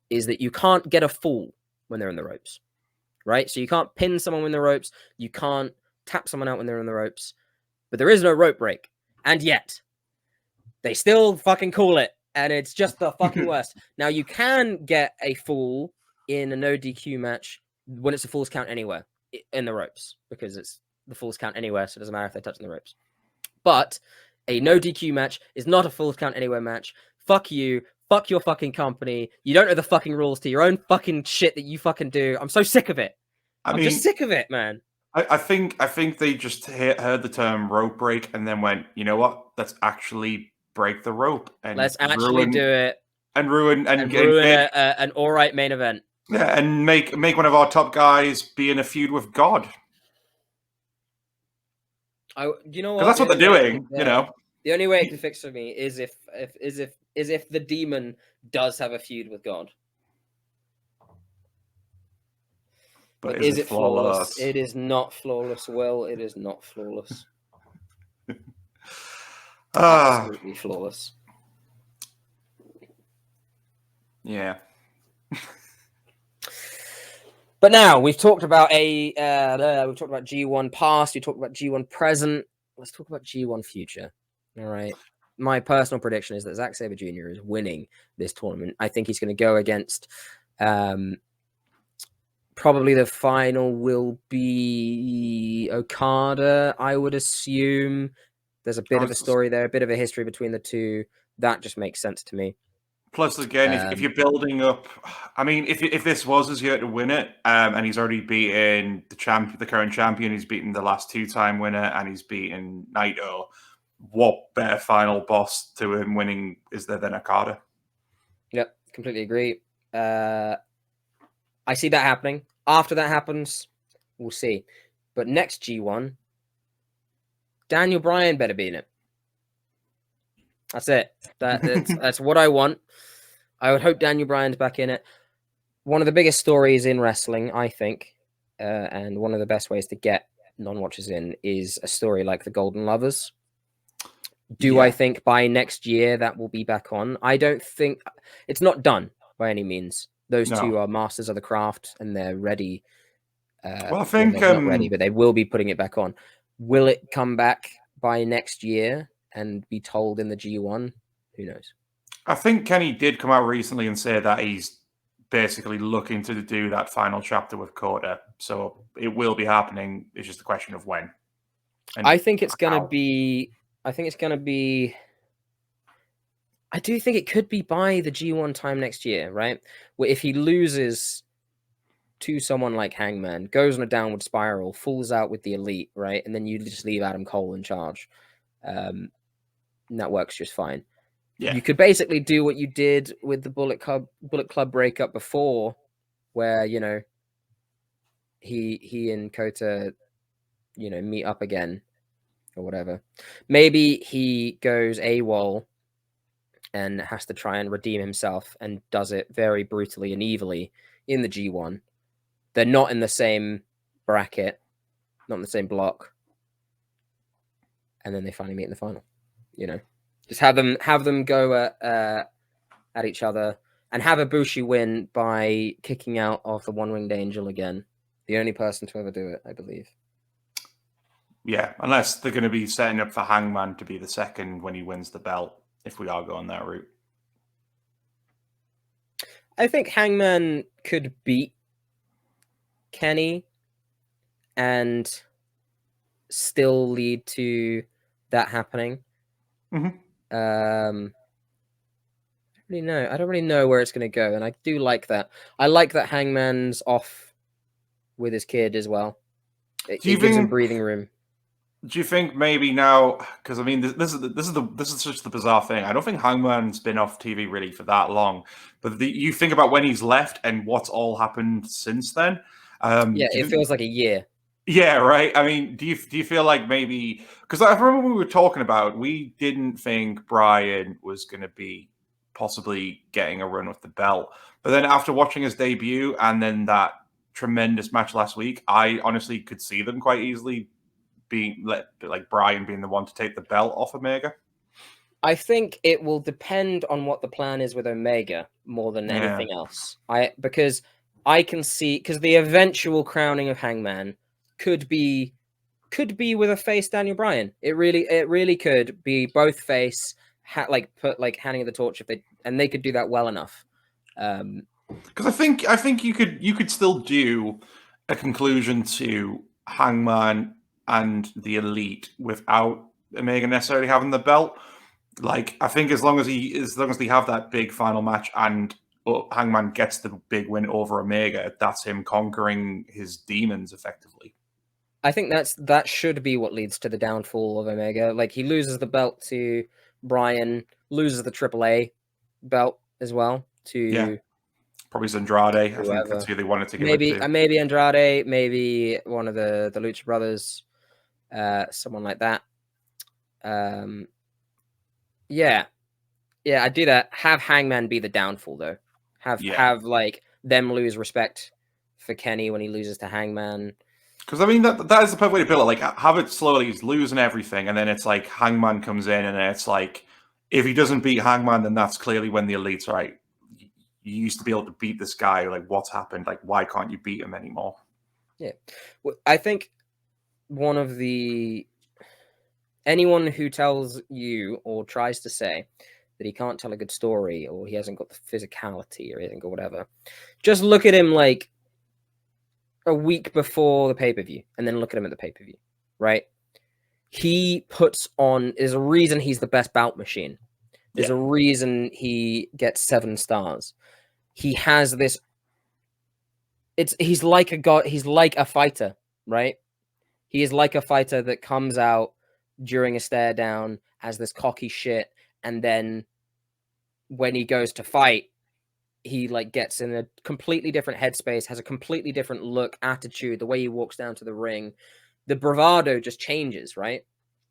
is that you can't get a fall when they're in the ropes, right? So you can't pin someone in the ropes, you can't tap someone out when they're in the ropes, but there is no rope break, and yet they still fucking call it, and it's just the fucking worst. Now you can get a fall in a no DQ match when it's a falls count anywhere in the ropes, because it's the falls count anywhere, so it doesn't matter if they're touching the ropes. But a no DQ match is not a falls count anywhere match. Fuck you. Fuck your fucking company. You don't know the fucking rules to your own fucking shit that you fucking do. I'm so sick of it. I'm just sick of it, man. I think they just heard the term rope break and then went, you know what? Let's actually break the rope and let's actually do it and ruin an all right main event. Yeah, and make one of our top guys be in a feud with God. You know what? Because that's what they're doing. You know, the only way it can fix for me is if the demon does have a feud with God. But is it flawless? It is not flawless, Will. It is not flawless. Absolutely flawless. Yeah. But now we've talked about G1 past, we talked about G1 present. Let's talk about G1 future. All right. My personal prediction is that Zack Sabre Jr. is winning this tournament. I think he's going to go against. Probably the final will be Okada, I would assume. There's a bit of a story there, a bit of a history between the two. That just makes sense to me. Plus, again, if you're building up, I mean, if this was his year to win it, and he's already beaten the current champion, he's beaten the last 2-time winner, and he's beaten Naito, what better final boss to him winning is there than Okada? Yep, completely agree. I see that happening. After that happens, we'll see. But next G1, Daniel Bryan better be in it. That's it. That's what I want. I would hope Daniel Bryan's back in it. One of the biggest stories in wrestling, I think, and one of the best ways to get non-watchers in is a story like the Golden Lovers. Do I think by next year that will be back on? I don't think it's not done by any means. Those two are masters of the craft and they're ready. Well, I think they're not ready, but they will be putting it back on. Will it come back by next year and be told in the G1? Who knows? I think Kenny did come out recently and say that he's basically looking to do that final chapter with Kota. So it will be happening. It's just a question of when. I think it's going to be... I do think it could be by the G1 time next year, right? Where if he loses to someone like Hangman, goes on a downward spiral, falls out with the Elite, right? And then you just leave Adam Cole in charge. And that works just fine. Yeah. You could basically do what you did with the Bullet Club breakup before, where, you know, he and Kota, you know, meet up again or whatever. Maybe he goes AWOL and has to try and redeem himself and does it very brutally and evilly in the G1. They're not in the same bracket, not in the same block. And then they finally meet in the final, you know. Just have them go at each other and have Ibushi win by kicking out of the One-Winged Angel again. The only person to ever do it, I believe. Yeah, unless they're going to be setting up for Hangman to be the second when he wins the belt, if we are going that route. I think Hangman could beat Kenny and still lead to that happening. Mm-hmm. I don't really know where it's going to go, and I do like that. I like that Hangman's off with his kid as well. It gives him breathing room. Do you think maybe now? Because I mean, this is just the bizarre thing. I don't think Hangman's been off TV really for that long. But you think about when he's left and what's all happened since then. It feels like a year. Yeah, right. I mean, do you feel like maybe because I remember when we were talking about we didn't think Bryan was going to be possibly getting a run with the belt, but then after watching his debut and then that tremendous match last week, I honestly could see them quite easily being like Bryan being the one to take the belt off Omega. I think it will depend on what the plan is with Omega more than anything else. Because I can see because the eventual crowning of Hangman could be with a face Daniel Bryan. It really could be both face handing the torch and they could do that well enough. Because I think you could still do a conclusion to Hangman and the Elite without Omega necessarily having the belt. Like I think as long as they have that big final match and Hangman gets the big win over Omega, that's him conquering his demons effectively. I think that should be what leads to the downfall of Omega. Like he loses the belt to Bryan, loses the AAA belt as well to probably Andrade. I think that's who they wanted to give it to. Maybe Andrade, maybe one of the Lucha Brothers, someone like that. I do that. Have Hangman be the downfall though. Have like them lose respect for Kenny when he loses to Hangman. Because I mean that is the perfect way to build it. Like have it slowly, he's losing everything, and then it's like Hangman comes in, and it's like if he doesn't beat Hangman, then that's clearly when the Elite's right. you used to be able to beat this guy. Like, what's happened? Like, why can't you beat him anymore? Yeah. Well, I think anyone who tells you or tries to say that he can't tell a good story or he hasn't got the physicality or he hasn't got whatever, just look at him like a week before the pay-per-view and then look at him at the pay-per-view, right? He puts on, there's a reason he's the best bout machine. There's a reason he gets 7 stars. He has this, he's like a god, he's like a fighter, right? He is like a fighter that comes out during a stare down as this cocky shit, and then when he goes to fight, he like gets in a completely different headspace, has a completely different look, attitude, the way he walks down to the ring. The bravado just changes, right?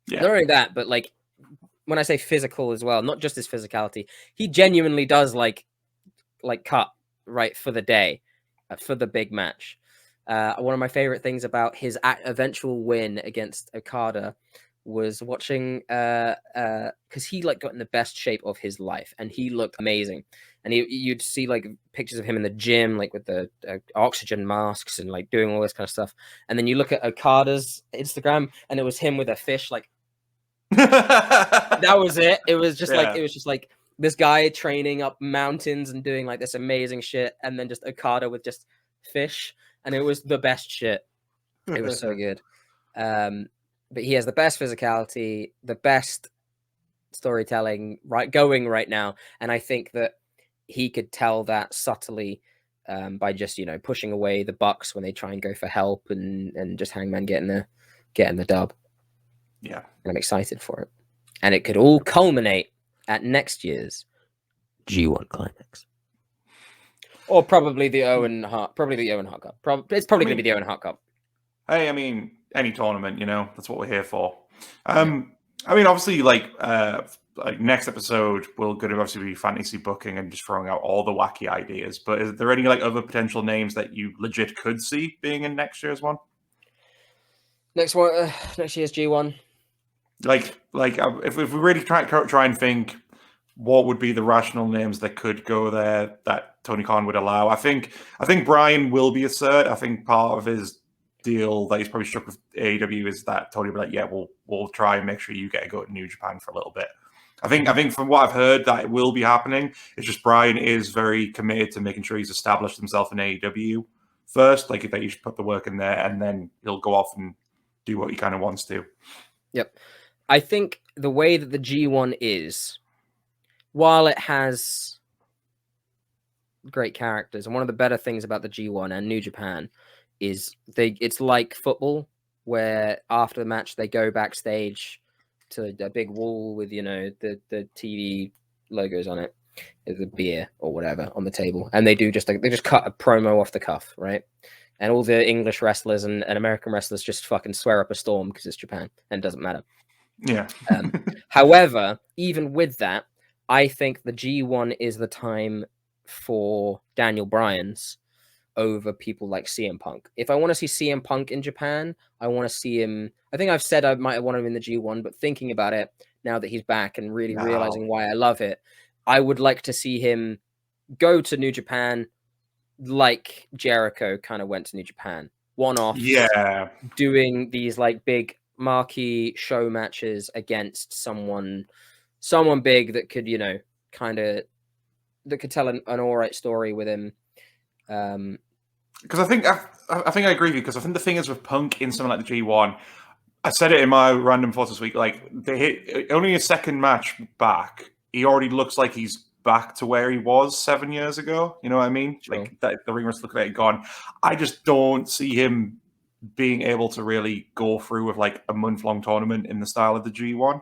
Yeah. Not only that, but like when I say physical as well, not just his physicality, he genuinely does like cut right for the day, for the big match. One of my favorite things about his eventual win against Okada was watching because he like got in the best shape of his life and he looked amazing, and you'd see like pictures of him in the gym like with the oxygen masks and like doing all this kind of stuff, and then you look at Okada's Instagram and it was him with a fish, like that was it. It was just like this guy training up mountains and doing like this amazing shit, and then just Okada with just fish, and it was the best shit. It was so good. But he has the best physicality, the best storytelling right now, and I think that he could tell that subtly by just pushing away the Bucks when they try and go for help, and just Hangman getting the dub. Yeah, and I'm excited for it, and it could all culminate at next year's G1 Climax, or probably the Owen Hart, Cup. It's probably going to be the Owen Hart Cup. Hey, I mean, any tournament, that's what we're here for. I mean, obviously, like next episode, we're going to obviously be fantasy booking and just throwing out all the wacky ideas. But is there any like other potential names that you legit could see being in next year's one? Next year's G1. Like if we really try and think, what would be the rational names that could go there that Tony Khan would allow? I think Brian will be a cert. I think part of his deal that he's probably struck with AEW is that Tony will be like, yeah, we'll try and make sure you get to go to New Japan for a little bit. I think from what I've heard that it will be happening. It's just Brian is very committed to making sure he's established himself in AEW first, like that you should put the work in there, and then he'll go off and do what he kind of wants to. Yep. I think the way that the G1 is, while it has great characters, and one of the better things about the G1 and New Japan is it's like football, where after the match they go backstage to a big wall with the TV logos on it, the beer or whatever on the table, and they just cut a promo off the cuff, right? And all the English wrestlers and American wrestlers just fucking swear up a storm because it's Japan and it doesn't matter. Yeah. However, even with that, I think the G1 is the time for Daniel Bryan's over people like CM Punk. If I want to see CM Punk in Japan, I want to see him. I think I've said I might want him in the G1, but thinking about it now that he's back and really realizing why I love it, I would like to see him go to New Japan like Jericho kind of went to New Japan. One-off. Yeah. Doing these like big marquee show matches against someone big that could, that could tell an all right story with him. Because I think I agree with you, because I think the thing is with Punk in something like the G1, I said it in my random thoughts this week, like only his second match back, he already looks like he's back to where he was 7 years ago. You know what I mean? Sure. Like the ring was looking at it gone. I just don't see him being able to really go through with like a month-long tournament in the style of the G1.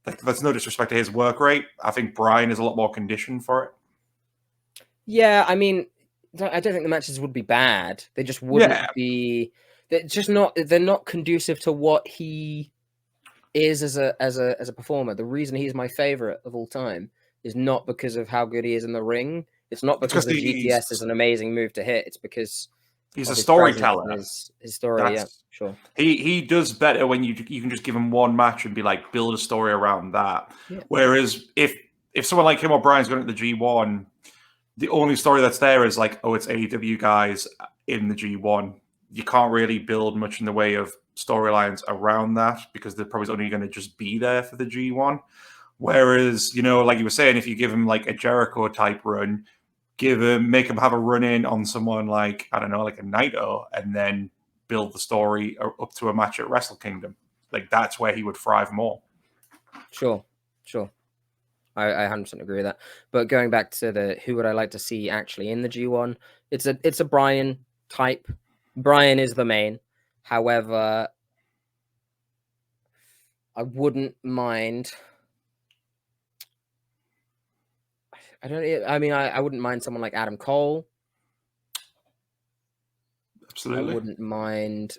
Like, that's no disrespect to his work rate. I think Brian is a lot more conditioned for it. Yeah, I mean, I don't think the matches would be bad. They just wouldn't be. They're just not. They're not conducive to what he is as a performer. The reason he's my favorite of all time is not because of how good he is in the ring. It's not because the GTS is an amazing move to hit. It's because he's a storyteller. His story, yeah, sure. He does better when you can just give him one match and be like, build a story around that. Yeah. Whereas if someone like him or Brian's going to the G1, the only story that's there is like, oh, it's AEW guys in the G1. You can't really build much in the way of storylines around that because they're probably only going to just be there for the G1. Whereas, like you were saying, if you give him like a Jericho type run, make him have a run in on someone like, I don't know, like a Naito, and then build the story up to a match at Wrestle Kingdom. Like that's where he would thrive more. Sure. I 100% agree with that. But going back to who would I like to see actually in the G1? It's a Brian type. Brian is the main. However, I wouldn't mind. I wouldn't mind someone like Adam Cole. Absolutely. I wouldn't mind.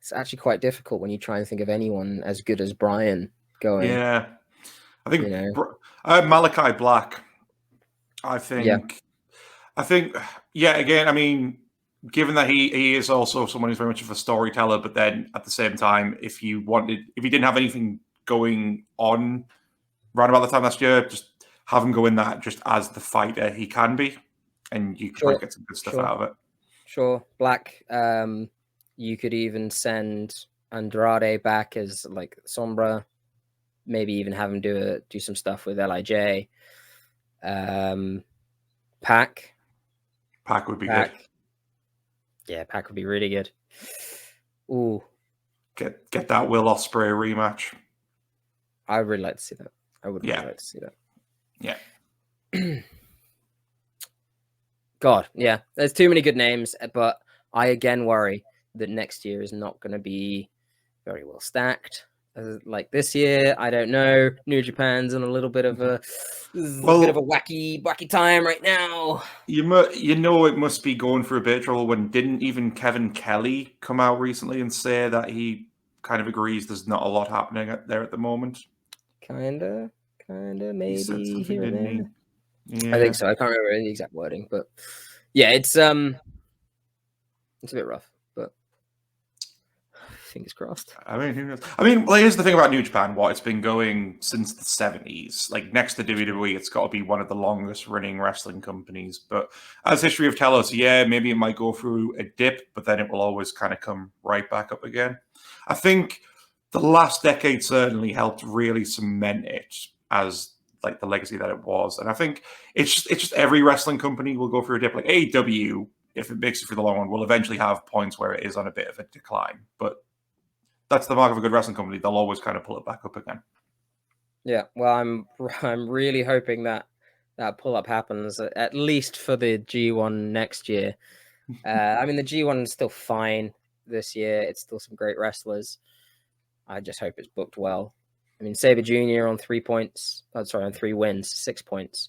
It's actually quite difficult when you try and think of anyone as good as Brian going. Yeah. I think Malachi Black. I think, again, I mean, given that he is also someone who's very much of a storyteller, but then at the same time, if he didn't have anything going on right about the time last year, just have him go in that just as the fighter he can be, and you can get some good stuff out of it. Sure. Black, you could even send Andrade back as like Sombra, maybe even have him do some stuff with LIJ. Pac would be good. Yeah, Pac would be really good. Ooh. Get that Will Ospreay rematch. I would really like to see that. I would really like to see that. Yeah. God, yeah. There's too many good names, but I again worry that next year is not going to be very well stacked. Like this year, I don't know. New Japan's in a little bit of a wacky time right now. It must be going for a bit of trouble when didn't even Kevin Kelly come out recently and say that he kind of agrees there's not a lot happening there at the moment. Kinda, maybe here and there. Yeah. I think so. I can't remember the exact wording, but yeah, it's a bit rough, but fingers crossed. I mean, who knows? I mean, well, here's the thing about New Japan. It's been going since the 70s. Like next to WWE, it's got to be one of the longest running wrestling companies. But as history of tell us, maybe it might go through a dip, but then it will always kind of come right back up again. I think the last decade certainly helped really cement it as like the legacy that it was. And I think it's just every wrestling company will go through a dip. Like AEW, if it makes it through the long run, will eventually have points where it is on a bit of a decline. But that's the mark of a good wrestling company. They'll always kind of pull it back up again. Yeah, well, I'm really hoping that pull up happens at least for the G1 next year. I mean, the G1 is still fine this year. It's still some great wrestlers. I just hope it's booked well. I mean, Sabre Jr. on 3 points. On 3 wins, 6 points.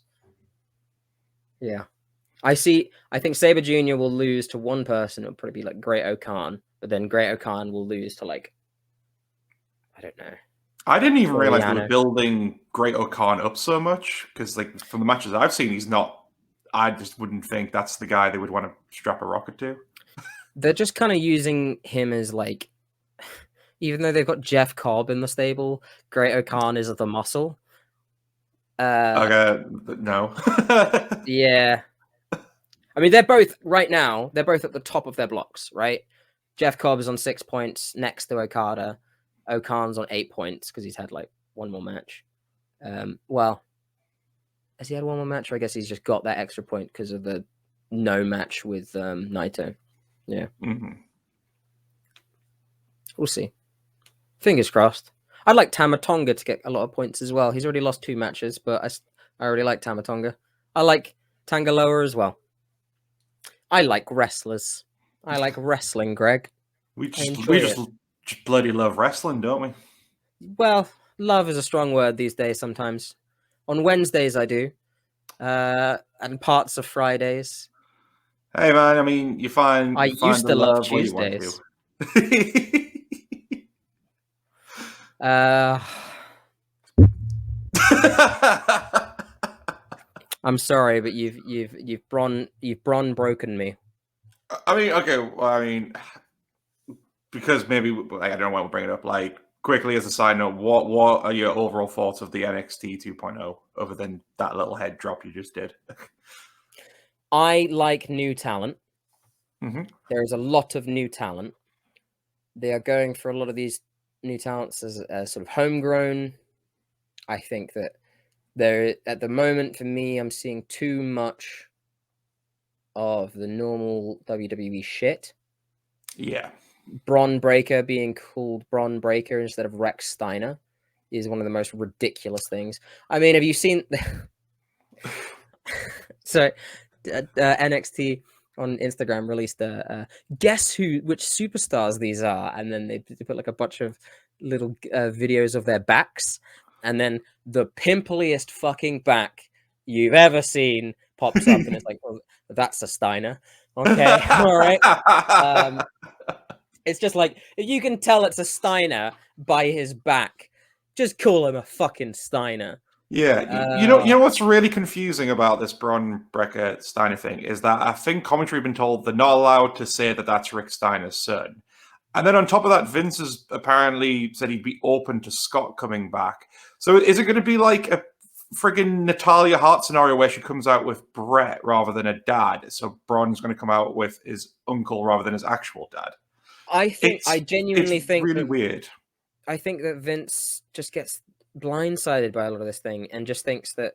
Yeah. I think Sabre Jr. will lose to one person. It'll probably be like Great O'Khan. But then Great O'Khan will lose to like, I don't know. I didn't even realize they were building Great O'Khan up so much. Because like from the matches I've seen, he's not. I just wouldn't think that's the guy they would want to strap a rocket to. They're just kind of using him as like, even though they've got Jeff Cobb in the stable, Great O'Khan is the muscle. Okay, no. Yeah. I mean, they're both at the top of their blocks, right? Jeff Cobb is on 6 points next to Okada. O'Khan's on 8 points because he's had like one more match. Well, has he had one more match? Or I guess he's just got that extra point because of the no match with Naito. Yeah. Mm-hmm. We'll see. Fingers crossed. I'd like Tamatonga to get a lot of points as well. He's already lost 2 matches, but I really like Tamatonga. I like Tangaloa as well. I like wrestlers. I like wrestling, Greg. We just bloody love wrestling, don't we? Well, love is a strong word these days sometimes. On Wednesdays I do. And parts of Fridays. Hey man, I mean, you find used to love Tuesdays. I'm sorry, but you've broken me. I mean, okay. Well, I mean, because maybe I don't know why we'll bring it up. Like quickly as a side note, what are your overall thoughts of the NXT 2.0 other than that little head drop you just did? I like new talent. Mm-hmm. There is a lot of new talent. They are going for a lot of these new talents as sort of homegrown. I think that there, at the moment, for me, I'm seeing too much of the normal WWE shit. Yeah. Bron Breakker being called Bron Breakker instead of Rex Steiner is one of the most ridiculous things. I mean, have you seen... So, NXT on Instagram released guess which superstars these are, and then they put like a bunch of little videos of their backs, and then the pimpliest fucking back you've ever seen pops up, and it's like, well, that's a Steiner. Okay, all right. It's just like, if you can tell it's a Steiner by his back, just call him a fucking Steiner. Yeah, you know what's really confusing about this Bron Breakker Steiner thing is that I think commentary have been told they're not allowed to say that that's Rick Steiner's son. And then on top of that, Vince has apparently said he'd be open to Scott coming back. So is it going to be like a friggin' Natalia Hart scenario where she comes out with Brett rather than a dad? So Bron's going to come out with his uncle rather than his actual dad. I genuinely think really weird. I think that Vince just gets blindsided by a lot of this thing and just thinks that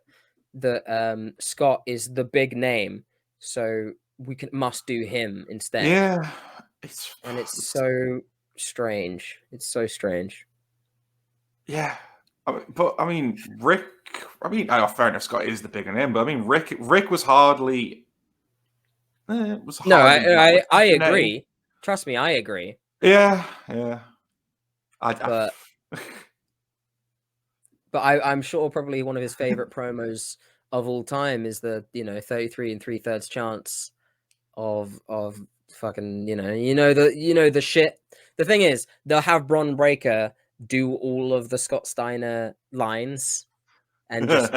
Scott is the big name, so we must do him instead. Yeah, it's so strange. It's so strange. Yeah, but I mean, Rick. I mean, fair enough. Scott is the bigger name, but I mean, Rick was hardly. I agree. Trust me, I agree. Yeah. But I'm sure probably one of his favorite promos of all time is the 33 3/3 chance of fucking the shit. The thing is, they'll have Bron Breakker do all of the Scott Steiner lines, and just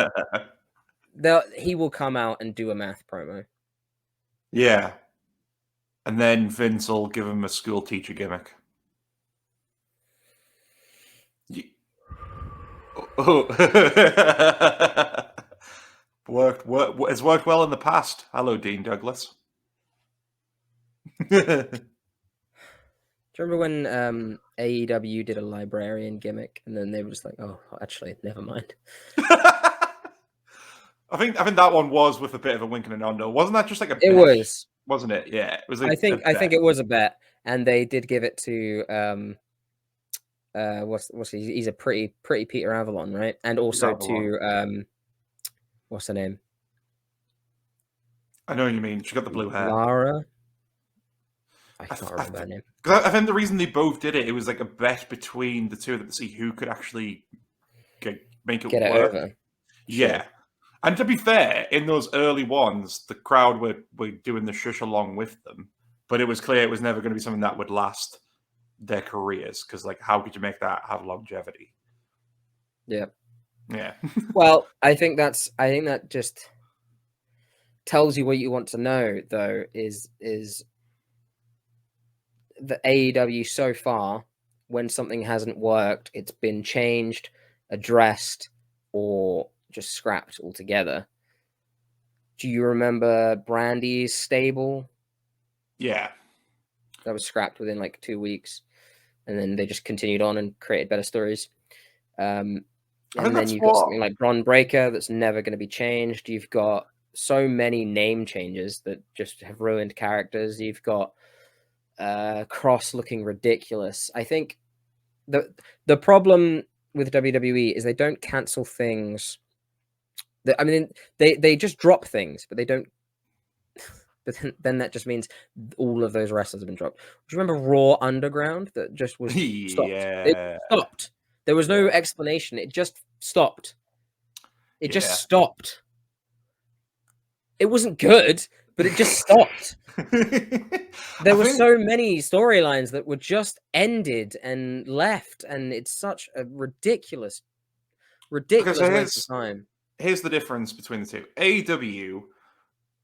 he will come out and do a math promo. Yeah, and then Vince will give him a school teacher gimmick. It's worked well in the past. Hello, Dean Douglas. Do you remember when AEW did a librarian gimmick, and then they were just like, "Oh, actually, never mind." I think that one was with a bit of a wink and a nod. Wasn't that just like a? It was, wasn't it? Yeah, it was. I think it was a bet, and they did give it to what's he's a pretty Peter Avalon, right? And also to what's her name? I know what you mean. She got the blue hair. Lara. I can't remember her name. Because I think the reason they both did it was like a bet between the two of them to see who could actually make it Get work. It over. Yeah. Sure. And to be fair, in those early ones, the crowd were doing the shush along with them. But it was clear it was never going to be something that would last their careers. Because, like, how could you make that have longevity? Yeah. Yeah. Well, I think that just tells you what you want to know, though, is the AEW so far, when something hasn't worked, it's been changed, addressed, or just scrapped altogether. Do you remember Brandy's stable? Yeah. That was scrapped within like 2 weeks, and then they just continued on and created better stories. And then you've got something like Bron Breakker that's never going to be changed. You've got so many name changes that just have ruined characters. You've got Cross looking ridiculous. I think the problem with WWE is they don't cancel things. I mean, they just drop things, but they don't. But then that just means all of those wrestlers have been dropped. Do you remember Raw Underground that just was stopped? Yeah. It stopped. There was no explanation. It just stopped. It just stopped. It wasn't good, but it just stopped. There were so many storylines that were just ended and left, and it's such a ridiculous waste of time. Here's the difference between the two. AEW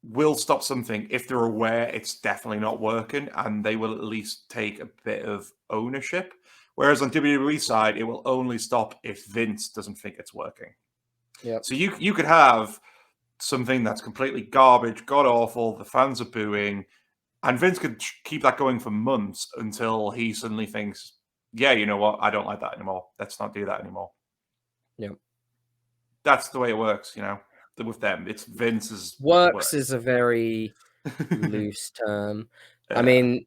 will stop something if they're aware it's definitely not working, and they will at least take a bit of ownership. Whereas on WWE side, it will only stop if Vince doesn't think it's working. Yeah. So you could have something that's completely garbage, god awful, the fans are booing, and Vince could keep that going for months until he suddenly thinks, yeah, you know what, I don't like that anymore. Let's not do that anymore. Yeah. That's the way it works, with them. It's Vince's Works is a very loose term. Yeah. I mean,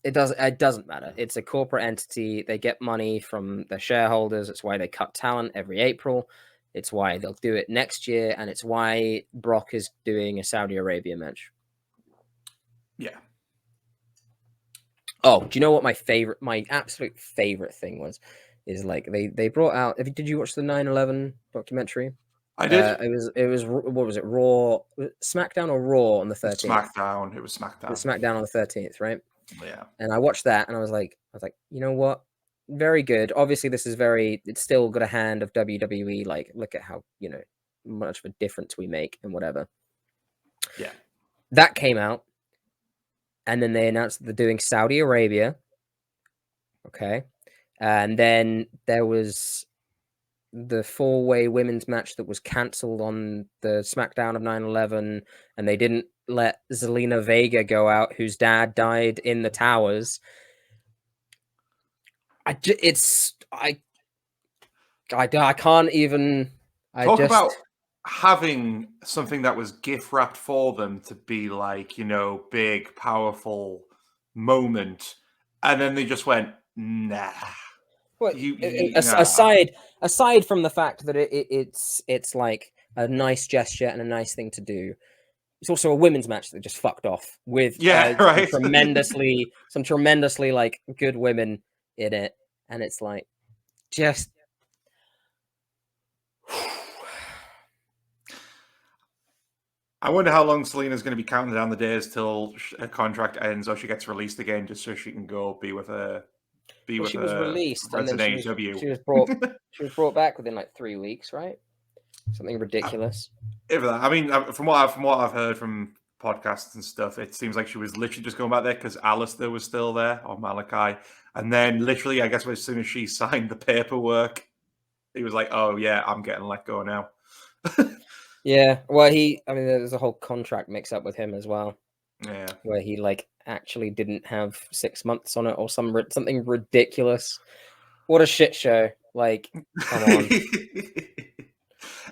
it doesn't matter. It's a corporate entity. They get money from their shareholders. It's why they cut talent every April. It's why they'll do it next year, and it's why Brock is doing a Saudi Arabia match. Yeah. Oh, do you know what my absolute favorite thing was? Is like they brought out. Did you watch the 9/11 documentary? I did. It was what was it? Raw, SmackDown or Raw on the 13th? SmackDown. It was SmackDown. It was SmackDown on the 13th, right? Yeah. And I watched that, and I was like, you know what? Very good. Obviously, it's still got a hand of WWE. Like, look at how much of a difference we make and whatever. Yeah. That came out, and then they announced that they're doing Saudi Arabia. Okay, and then there was the 4-way women's match that was cancelled on the SmackDown of 9/11, and they didn't let Zelina Vega go out, whose dad died in the towers. I can't even. Talk about having something that was gift wrapped for them to be like, big, powerful moment, and then they just went, nah. Well, aside from the fact that it's like a nice gesture and a nice thing to do, it's also a women's match that just fucked off with right. some tremendously like good women in it, and it's like just. I wonder how long Selena's going to be counting down the days till her contract ends or she gets released again, just so she can go be with her. She was released and then she was brought back within like 3 weeks, right? Something ridiculous. I mean, from what I've heard from podcasts and stuff, it seems like she was literally just going back there because Alistair was still there, or Malachi, and then literally, I guess as soon as she signed the paperwork, he was like, "Oh yeah, I'm getting let go now." Yeah, well, there's a whole contract mix up with him as well. Yeah, where he like actually didn't have 6 months on it or something ridiculous. What a shit show! Like, come on.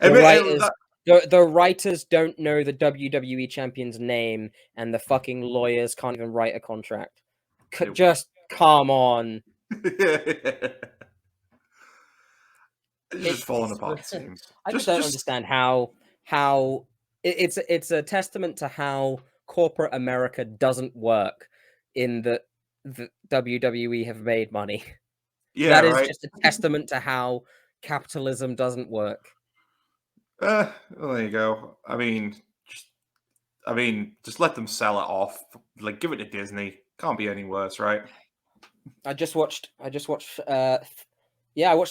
The writers don't know the WWE champion's name, and the fucking lawyers can't even write a contract. Just come on. It's just falling apart. I just don't understand how it's a testament to how corporate America doesn't work in the WWE have made money. Yeah, that is just a testament to how capitalism doesn't work. Well, there you go. I mean, just let them sell it off. Like, give it to Disney. Can't be any worse, right? I watched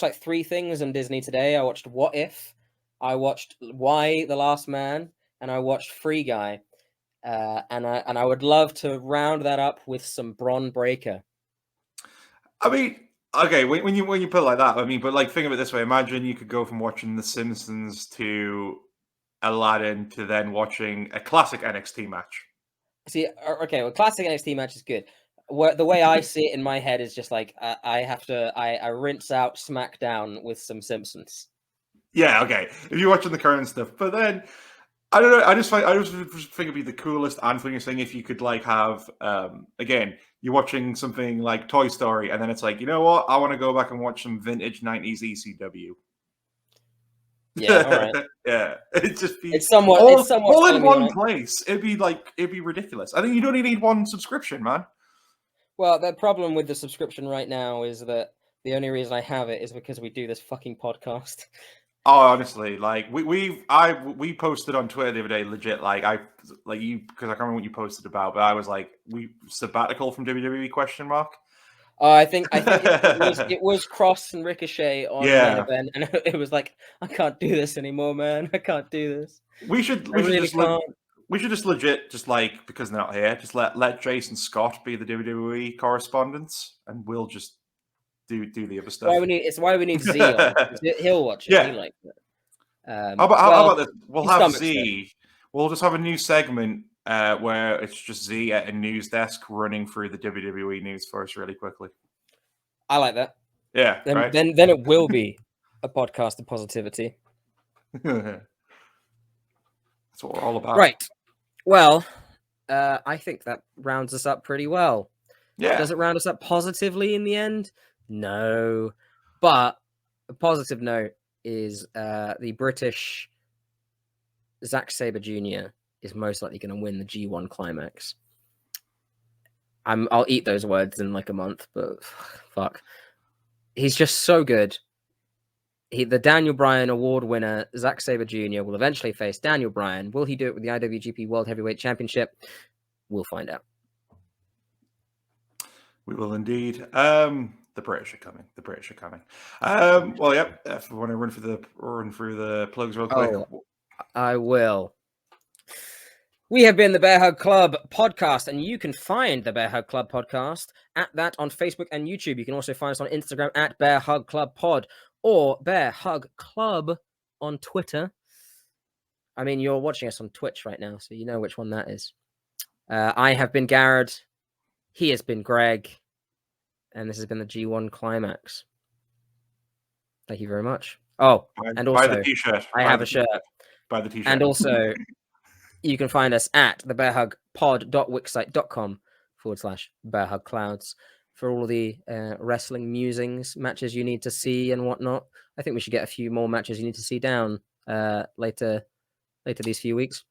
like 3 things on Disney today. I watched What If, I watched Why the Last Man, and I watched Free Guy. And I would love to round that up with some Bron Breakker. I mean, okay, when you put it like that, I mean, but like think of it this way: imagine you could go from watching The Simpsons to Aladdin to then watching a classic NXT match. See, okay, well, classic NXT match is good. The way I see it in my head is just like I rinse out SmackDown with some Simpsons. Yeah, okay. If you're watching the current stuff, but then I don't know. I just think it'd be the coolest and funniest thing if you could like have again, you're watching something like Toy Story, and then it's like, you know what? I want to go back and watch some vintage '90s ECW. Yeah, all right. Yeah, it'd just be it's somewhat all in one place. It'd be ridiculous. I think you don't even need one subscription, man. Well, the problem with the subscription right now is that the only reason I have it is because we do this fucking podcast. Oh, honestly, like we posted on Twitter the other day, legit, because I can't remember what you posted about, but I was like, sabbatical from WWE ? I think it was Cross and Ricochet on main event, and it was like, I can't do this anymore, man. I can't do this. We should just legit, just like, because they're not here, just let Jason Scott be the WWE correspondents, and we'll just do the other It's stuff. why we need Z on. He'll watch it. Yeah. He likes it. How about this? We'll his have stomach's Z. We'll just have a new segment where it's just Z at a news desk running through the WWE news for us really quickly. I like that. Yeah, Then, right. then it will be a podcast of positivity. That's what we're all about. Right. Well, I think that rounds us up pretty well. Yeah. Does it round us up positively in the end? No. But a positive note is the British Zack Sabre Jr. is most likely going to win the G1 Climax. I'll eat those words in like a month, but fuck. He's just so good. The Daniel Bryan Award winner, Zack Sabre Jr., will eventually face Daniel Bryan. Will he do it with the IWGP World Heavyweight Championship? We'll find out. We will indeed. The British are coming. The British are coming. Well, yep. If we want to run through the plugs real quick. Oh, I will. We have been the Bearhug Club podcast, and you can find the Bearhug Club podcast at that on Facebook and YouTube. You can also find us on Instagram at Bearhug Club Pod or Bearhug Club on Twitter. I mean, you're watching us on Twitch right now, so you know which one that is. I have been Garrod. He has been Greg. And this has been the G1 Climax. Thank you very much. Oh, and also, buy the t-shirt. I have a shirt. Buy the t-shirt. And also, you can find us at thebearhugpod.wixsite.com/bearhugclouds for all the wrestling musings, matches you need to see and whatnot. I think we should get a few more matches you need to see down later these few weeks.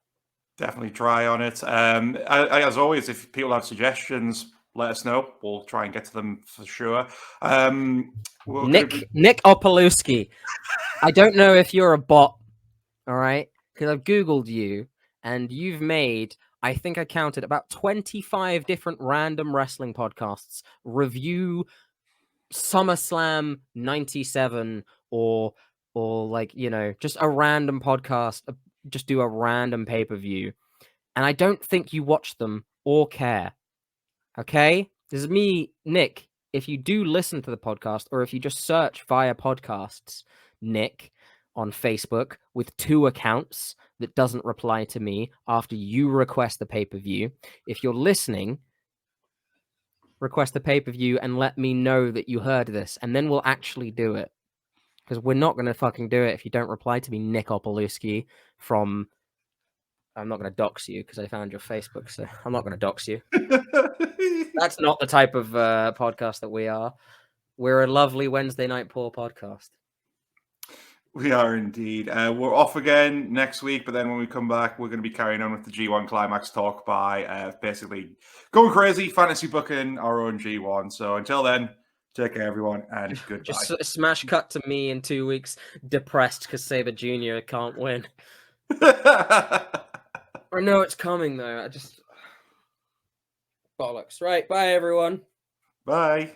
Definitely try on it. As always, if people have suggestions, let us know. We'll try and get to them for sure. Nick Opalewski. I don't know if you're a bot, all right? Because I've Googled you, and you've made, I think I counted, about 25 different random wrestling podcasts review SummerSlam 97 or like, you know, just a random podcast, just do a random pay-per-view. And I don't think you watch them or care. Okay? This is me, Nick. If you do listen to the podcast, or if you just search via podcasts, Nick, on Facebook with 2 accounts that doesn't reply to me after you request the pay-per-view, if you're listening, request the pay-per-view and let me know that you heard this, and then we'll actually do it. Because we're not going to fucking do it if you don't reply to me, Nick Opalewski from... I'm not going to dox you because I found your Facebook, so I'm not going to dox you. That's not the type of podcast that we are. We're a lovely Wednesday Night Paw podcast. We are indeed. We're off again next week, but then when we come back, we're going to be carrying on with the G1 Climax talk by basically going crazy, fantasy booking our own G1. So until then, take care, everyone, and goodbye. Just smash cut to me in 2 weeks, depressed because Sabre Jr. can't win. I know it's coming, though. Bollocks. Right, bye, everyone. Bye.